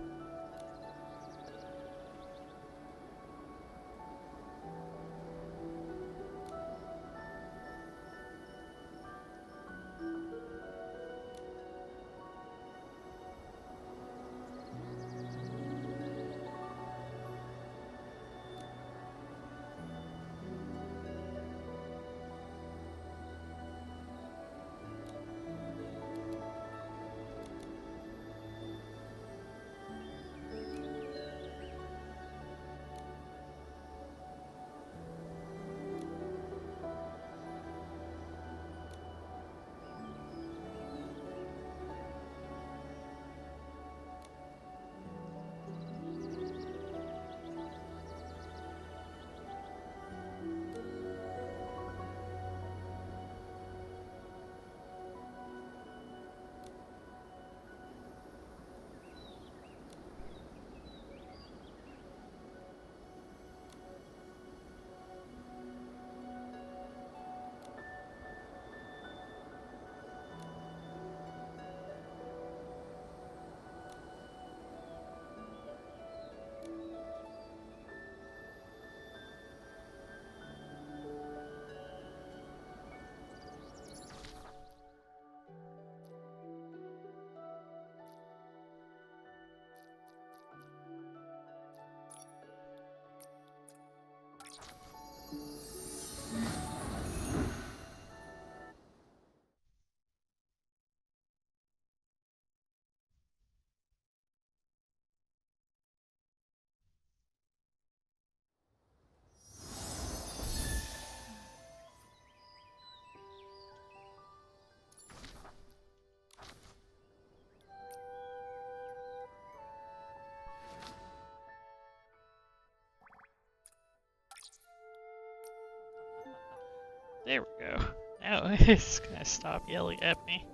There we go. Now it's gonna stop yelling at me.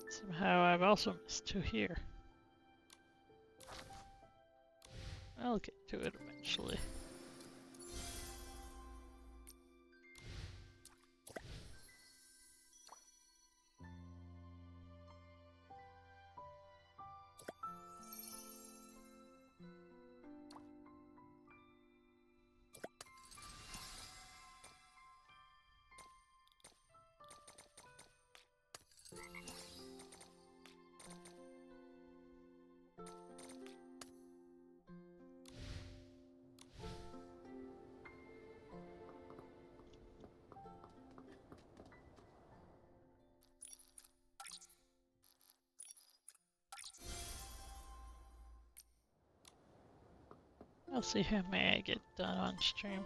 Somehow I've also missed 2 here. I'll get to it eventually. I'll see how many I get done on stream.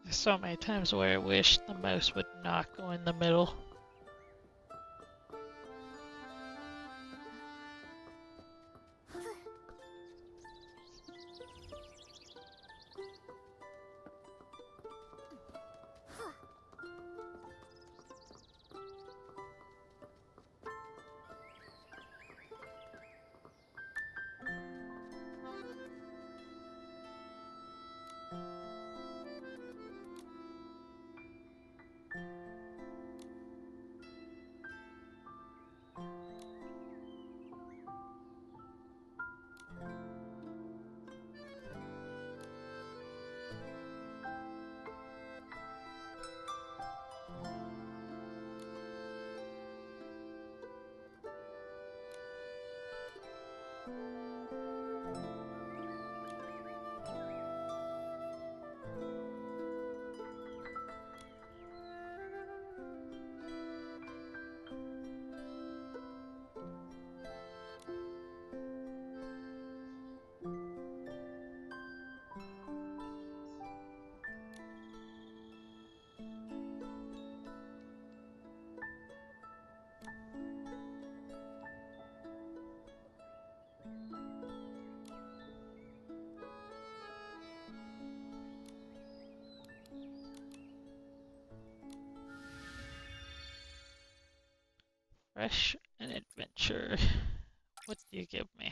There's so many times where I wish the mouse would not go in the middle. Fresh and adventure. What do you give me?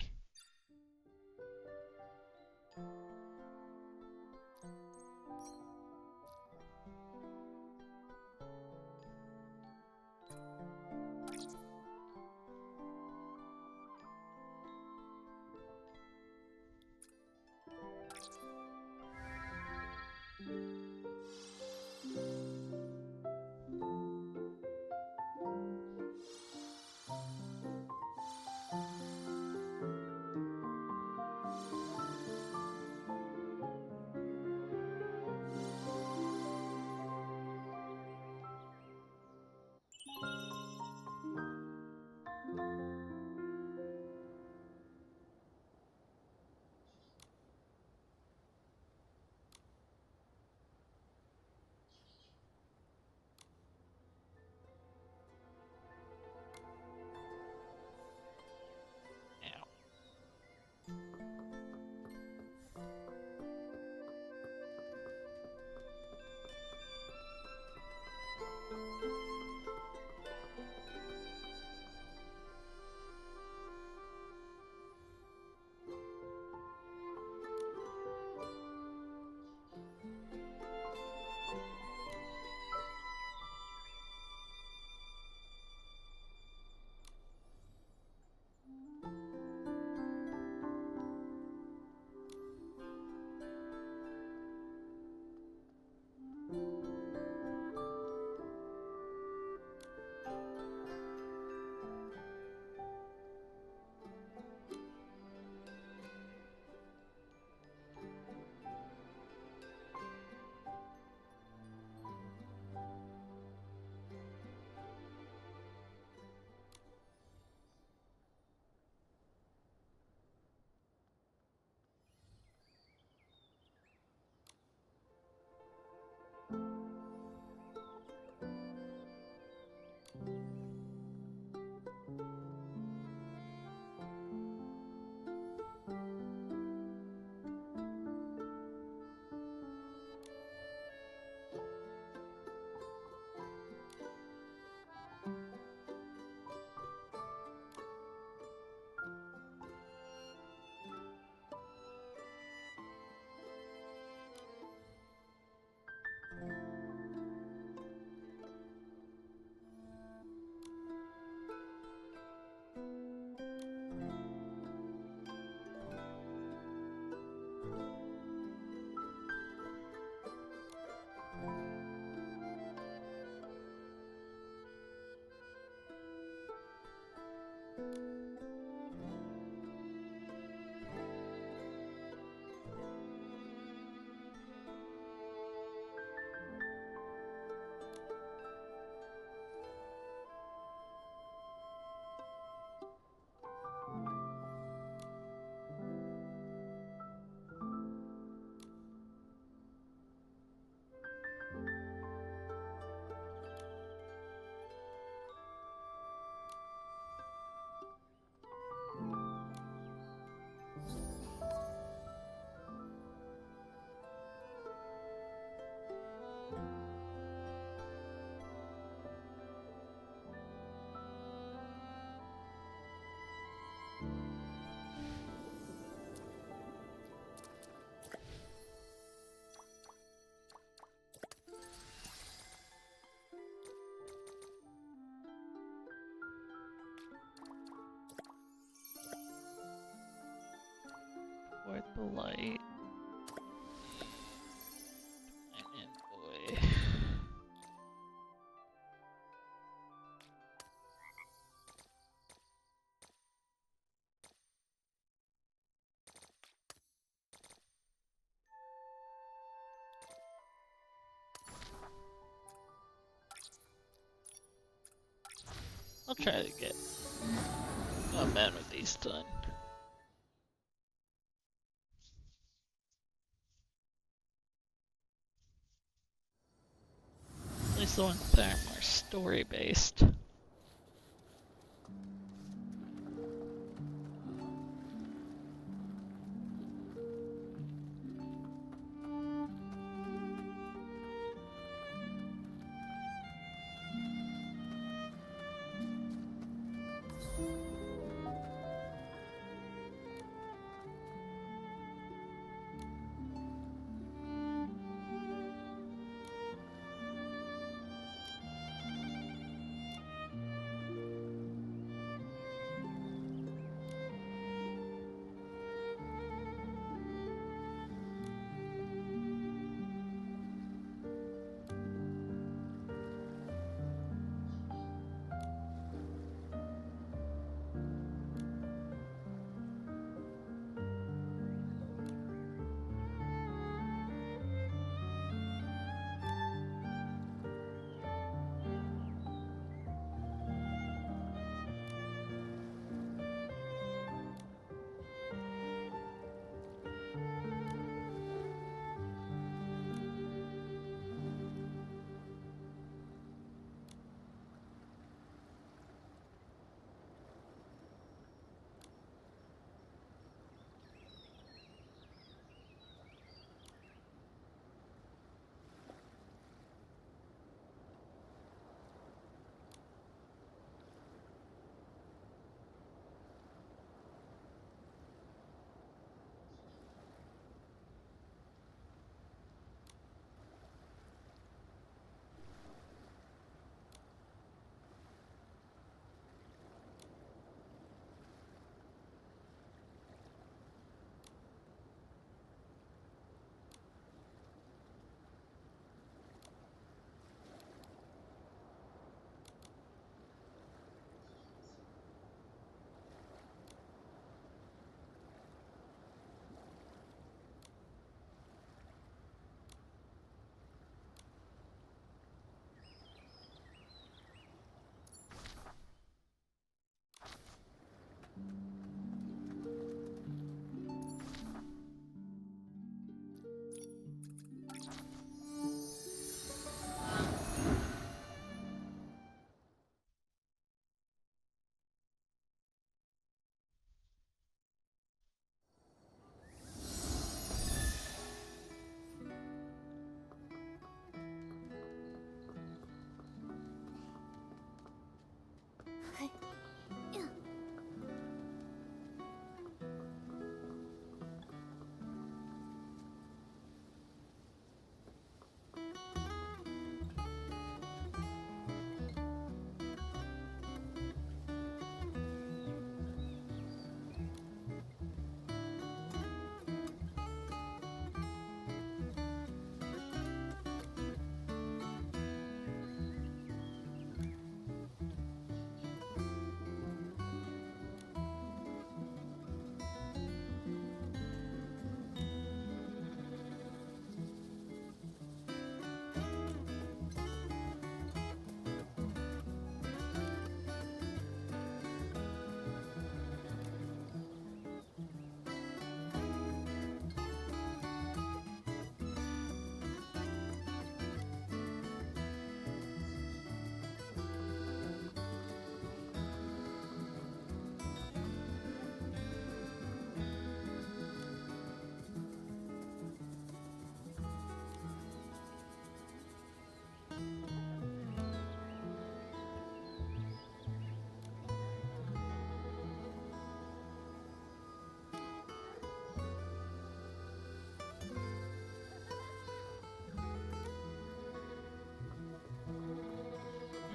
Toward the light. try to get a man with these done. At least the ones that are more story based.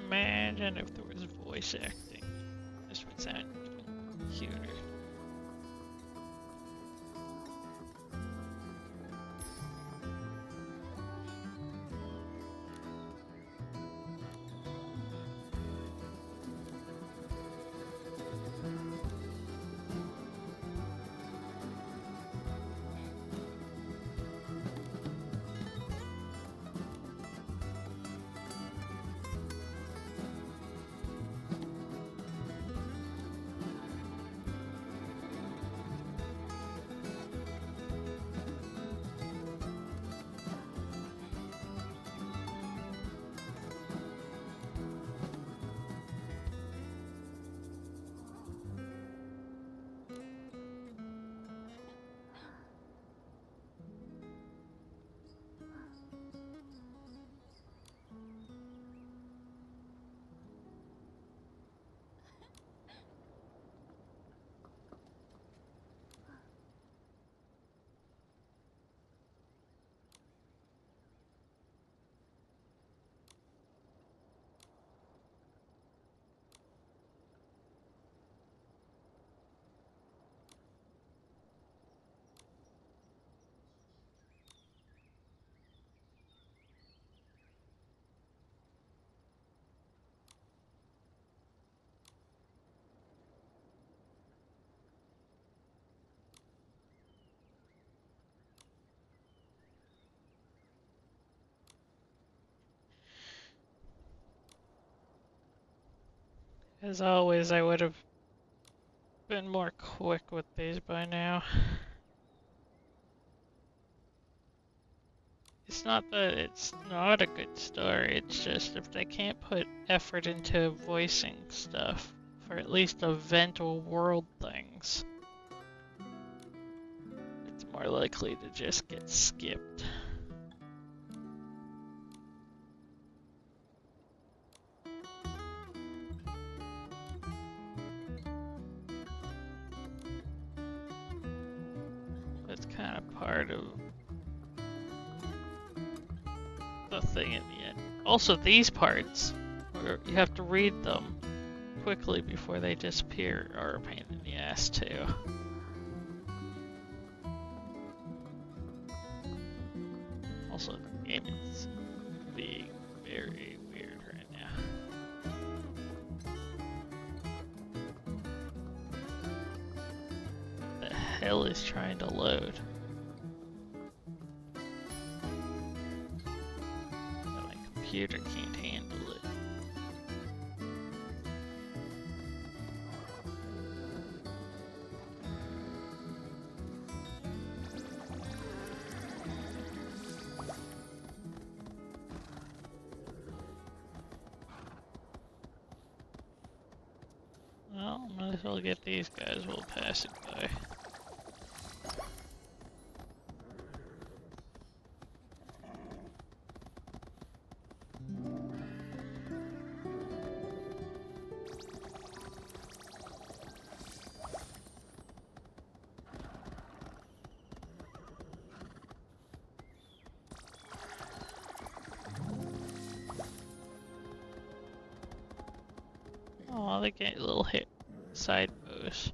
Imagine if there was voice acting. This would sound cuter. As always, I would have been more quick with these by now. It's not that it's not a good story, it's just if they can't put effort into voicing stuff for at least eventful world things, it's more likely to just get skipped. That's kind of part of the thing in the end. Also, these parts, where you have to read them quickly before they disappear, are a pain in the ass too. Also, the game is being very weird right now. The hell is trying to load? My computer can't handle it. Well, might as well get these guys while passing by. Oh, they get little hit side bows.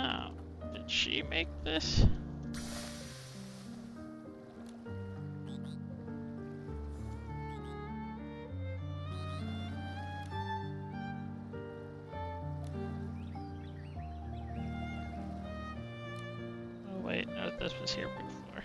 Oh, did she make this? Oh wait, no, this was here before.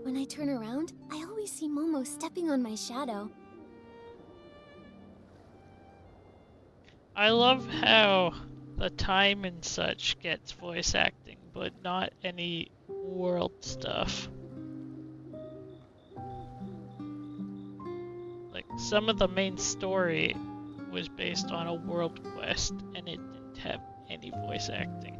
When I turn around, I always see Momo stepping on my shadow. I love how the time and such gets voice acting, but not any world stuff. Like, some of the main story was based on a world quest and it didn't have any voice acting.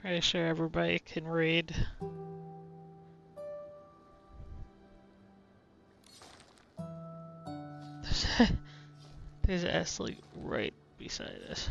Pretty sure everybody can read. There's Ashley right beside us.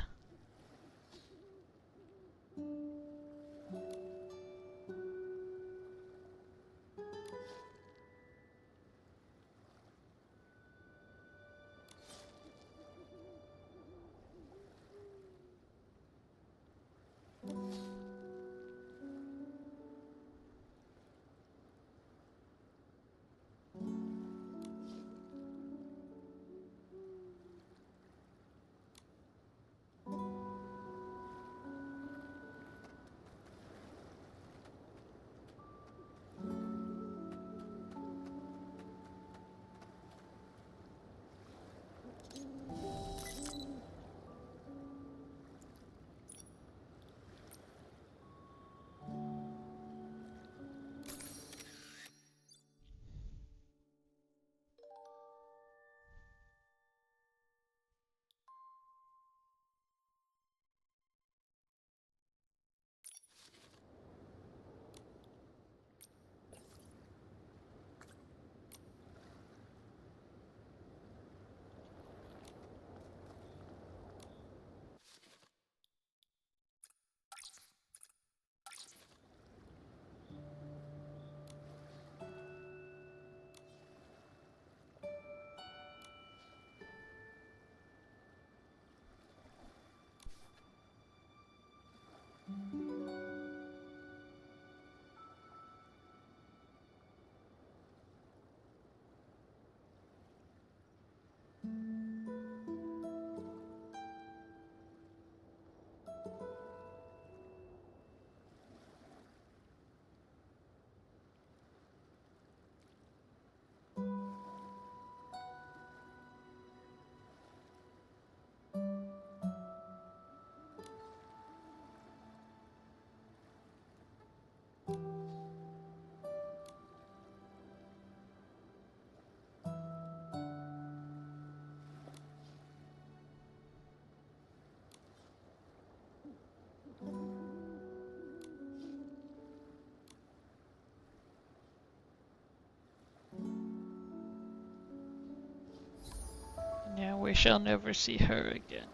Yeah, we shall never see her again.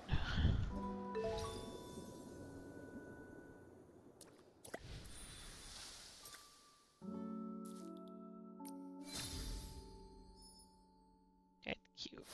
Get cute.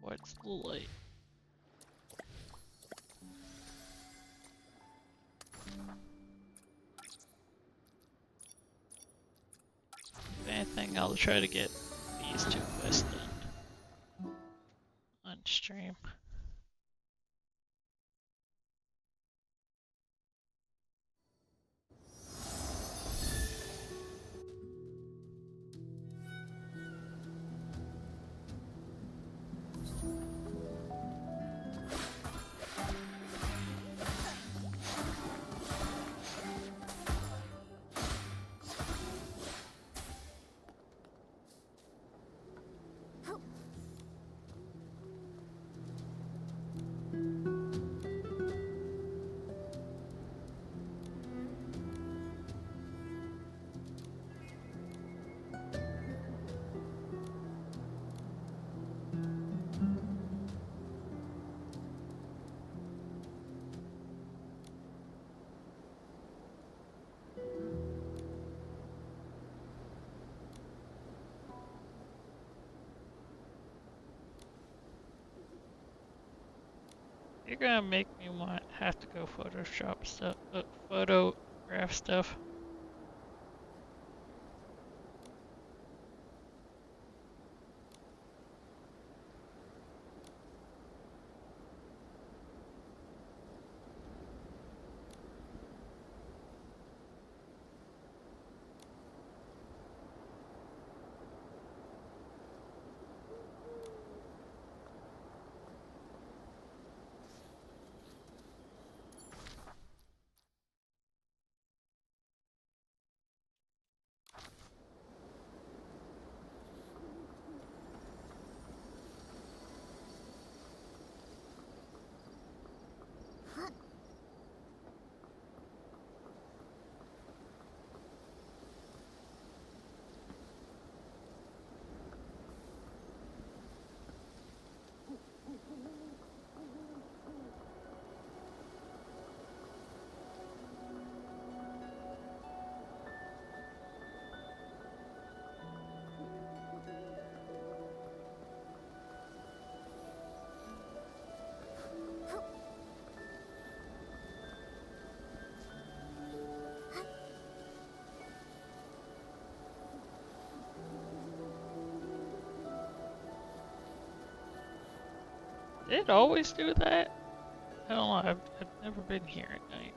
What's the light? If anything, I'll try to get these two quests done on stream. You're gonna make me have to go Photoshop stuff, photograph stuff. Did it always do that? I don't know, I've never been here at night.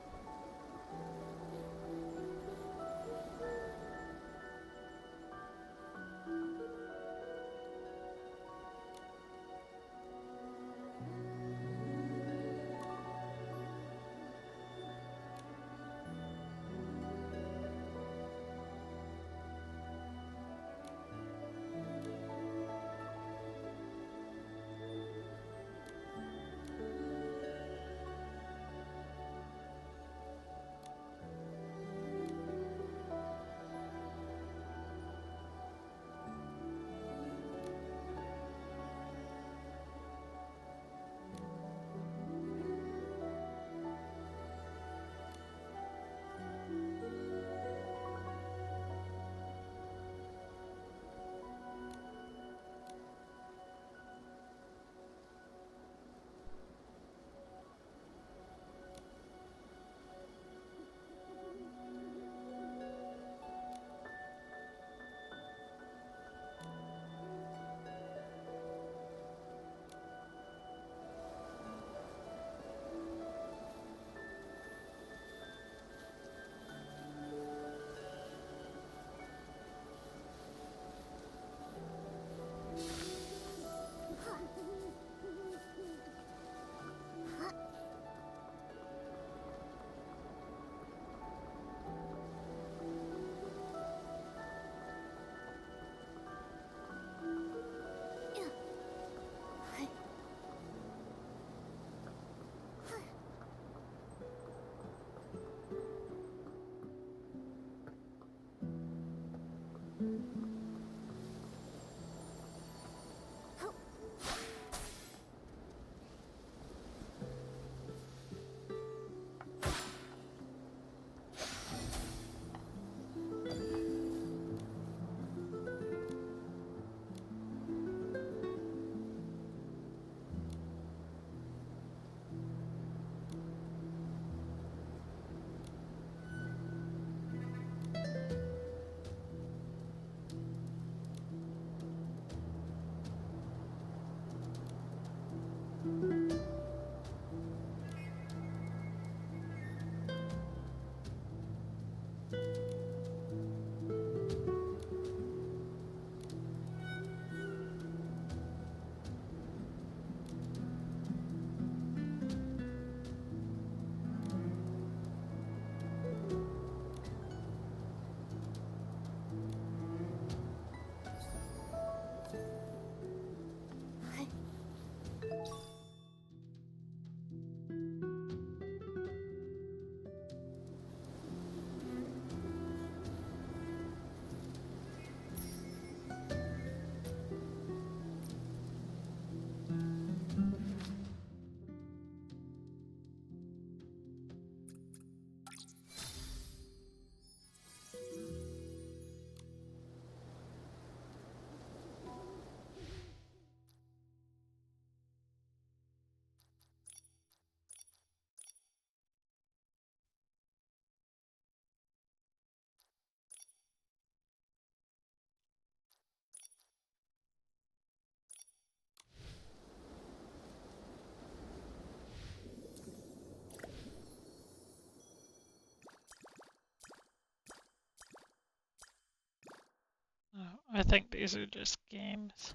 I think these are just games.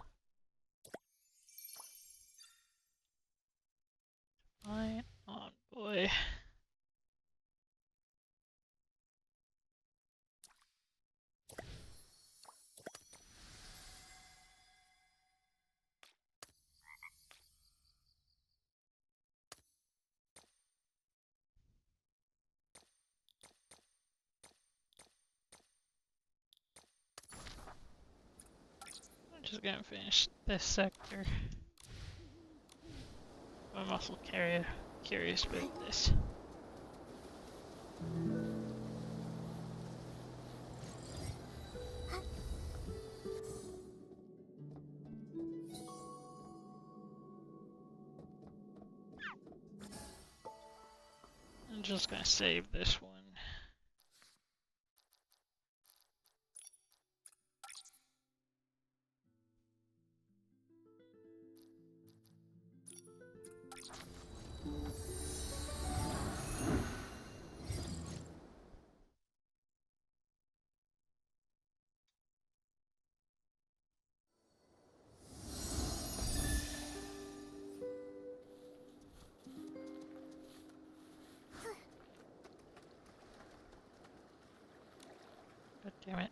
Fine, on boy. I'm just gonna finish this sector. I'm also curious about this. I'm just gonna save this one. God damn it.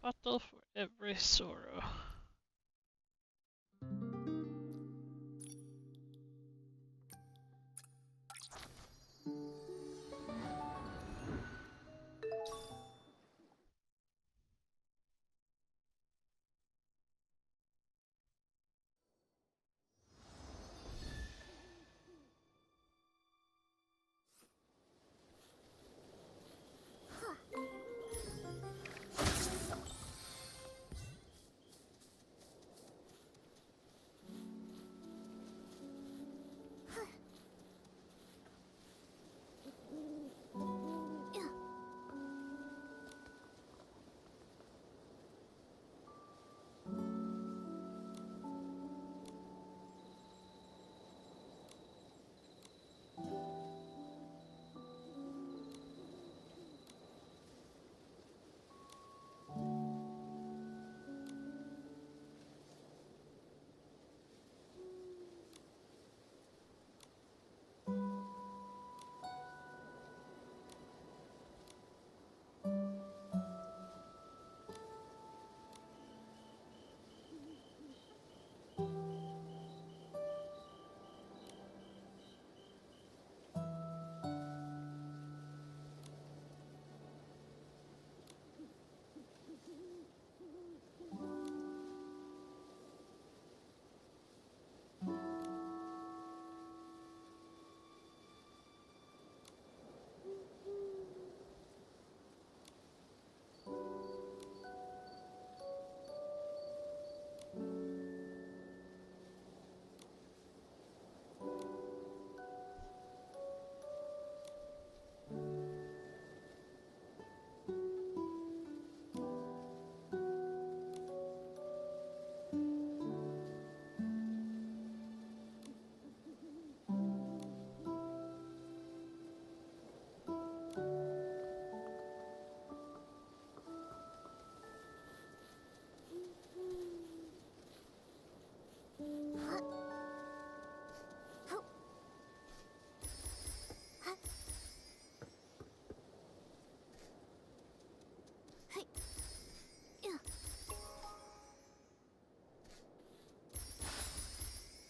Bottle for every sorrow.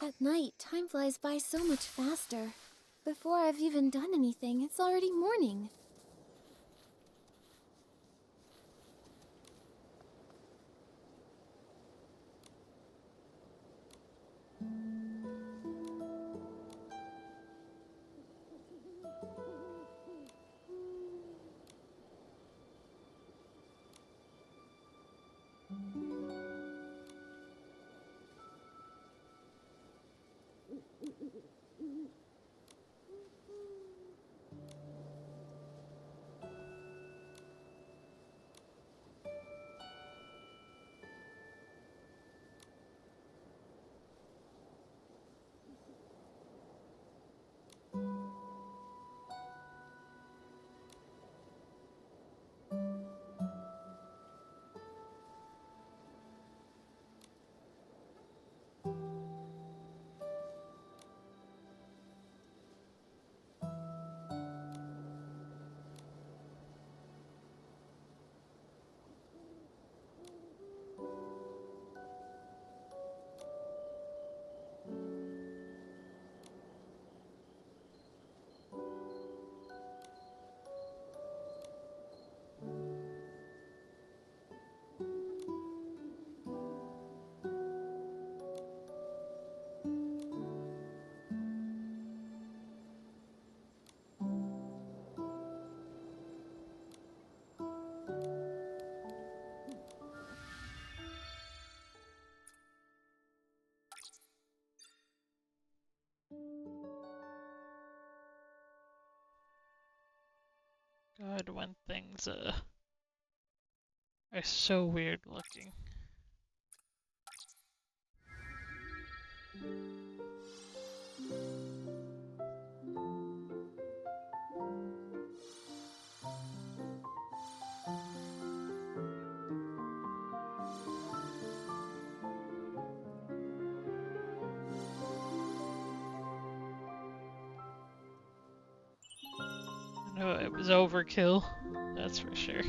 At night, time flies by so much faster. Before I've even done anything, it's already morning. God, when things are so weird looking. No, it was overkill, that's for sure.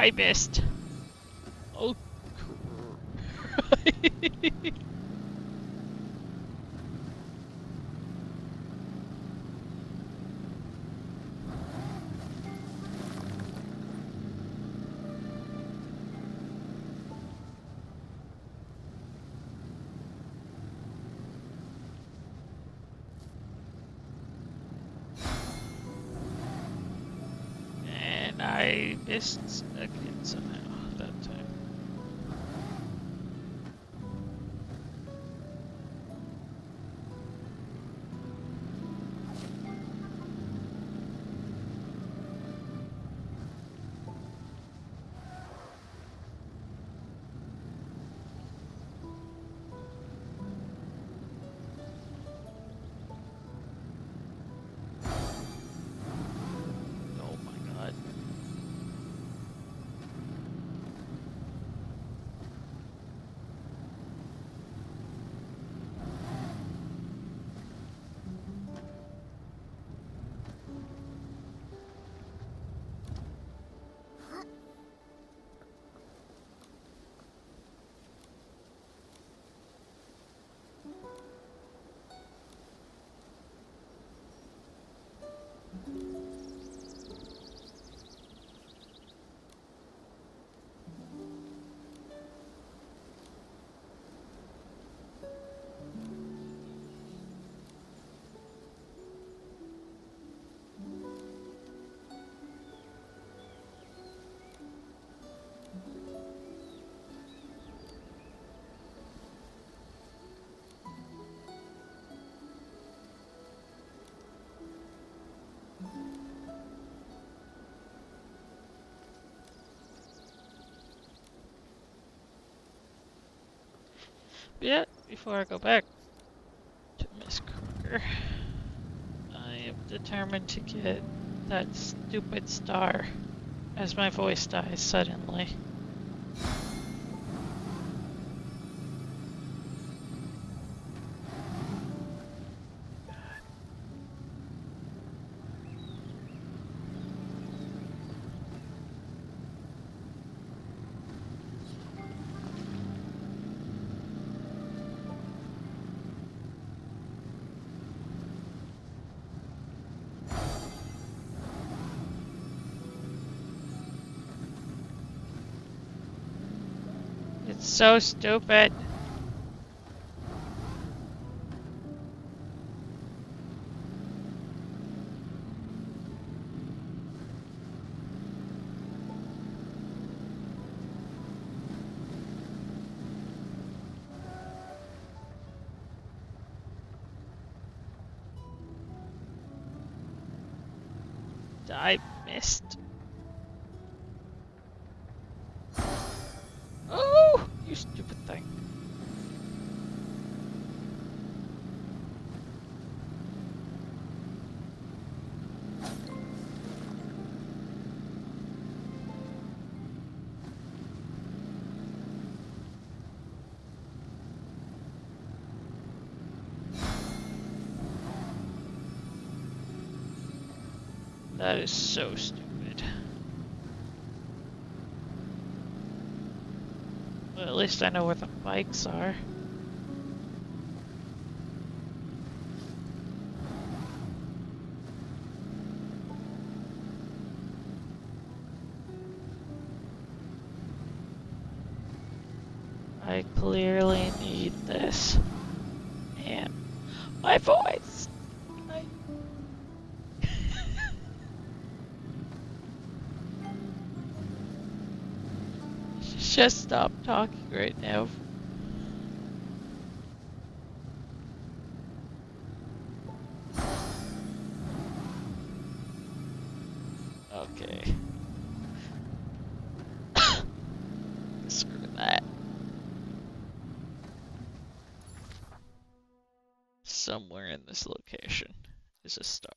I missed. Oh. And I missed again somehow that time. Oh my god. Yeah, before I go back to Miss Crocker, I am determined to get that stupid star as my voice dies suddenly. It's so stupid. I missed. Oh, you stupid thing. That is so stupid. Well, at least I know where the bikes are. I clearly need this. And my voice! I... Just stop talking right now. Okay. Screw that. Somewhere in this location is a star.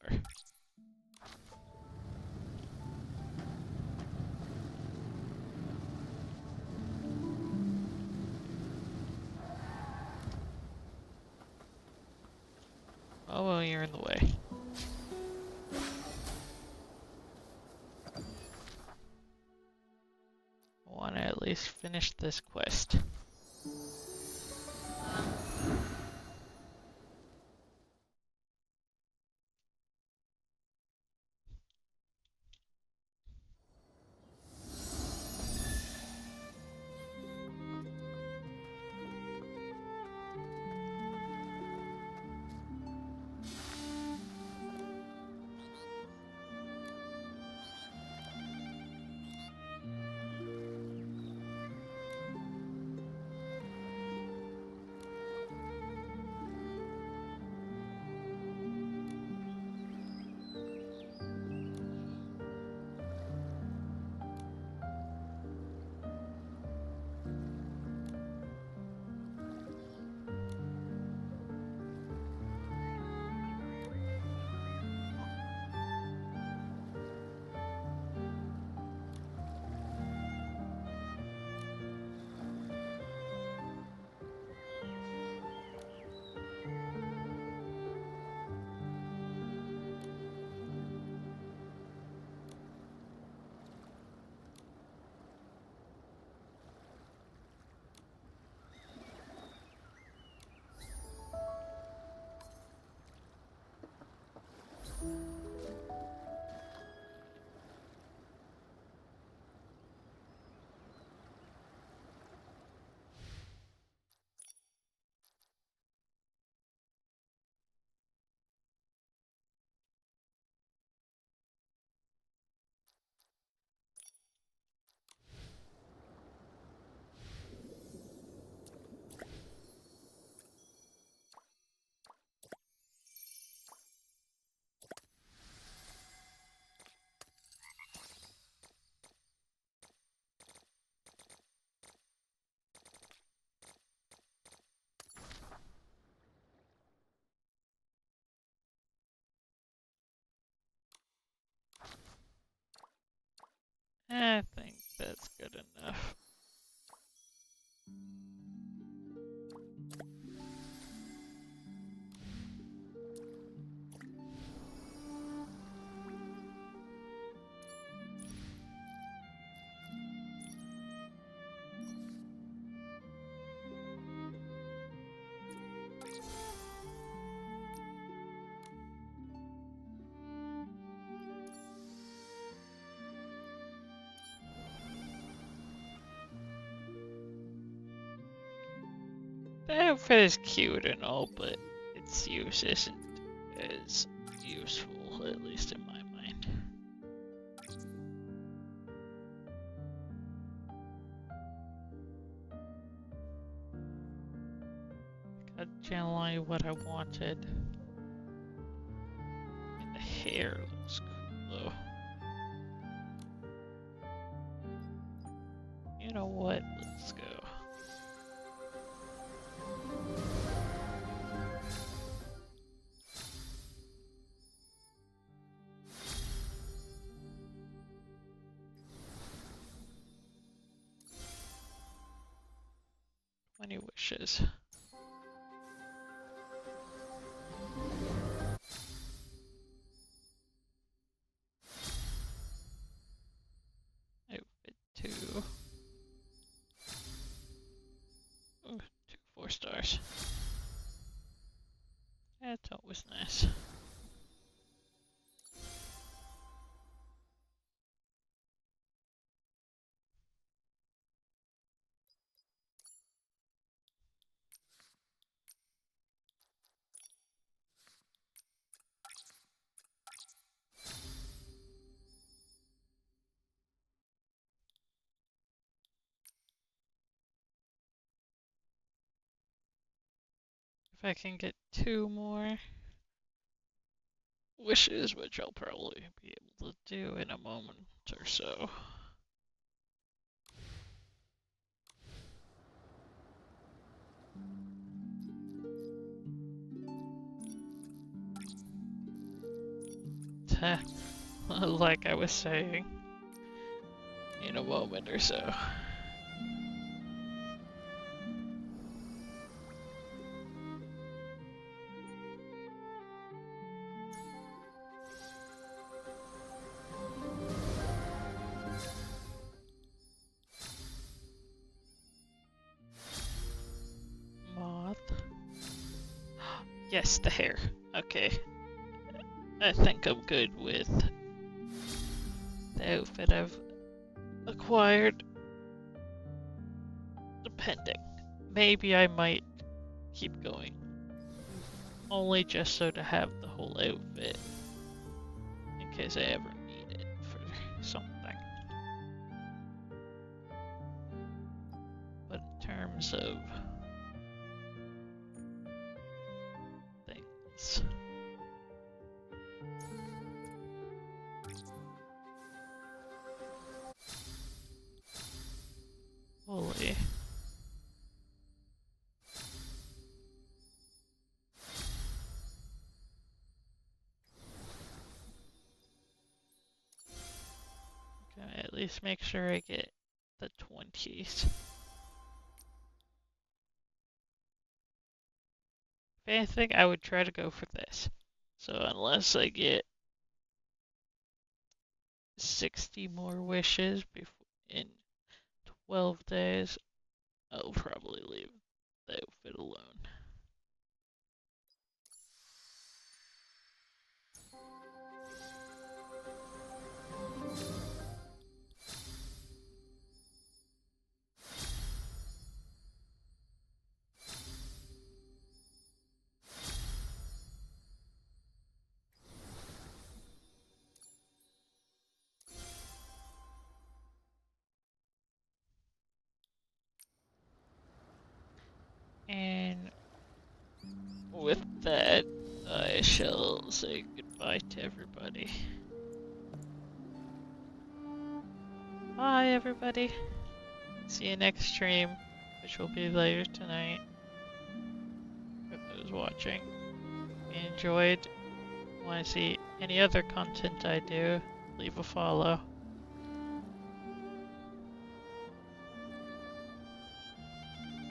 Oh, well, you're in the way. I want to at least finish this quest. I think that's good enough. The outfit is cute and all, but its use isn't as useful, at least in my mind. Got generally what I wanted. And the hair looks cool though. You know what? Let's go. Any wishes? Outfit 2. Ooh, 2 4 stars. That's always nice. If I can get 2 more wishes, which I'll probably be able to do in a moment or so. Like I was saying, in a moment or so. Moth. Yes, the hair. Okay. I think I'm good with the outfit I've acquired. Depending. Maybe I might keep going. Only just so to have the whole outfit. In case I ever need it for something. But in terms of things. Holy. Okay, at least make sure I get the 20s. If anything, I would try to go for this. So unless I get 60 more wishes in 12 days, I'll probably leave the outfit alone. And with that, I shall say goodbye to everybody. Bye, everybody. See you next stream, which will be later tonight. For those watching. If you enjoyed, want to see any other content I do, leave a follow.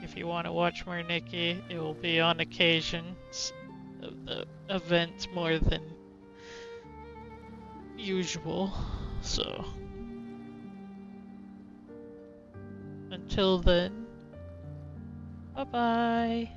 if you want to watch more Nikki. It will be on occasions of the event more than usual. So, until then, bye bye.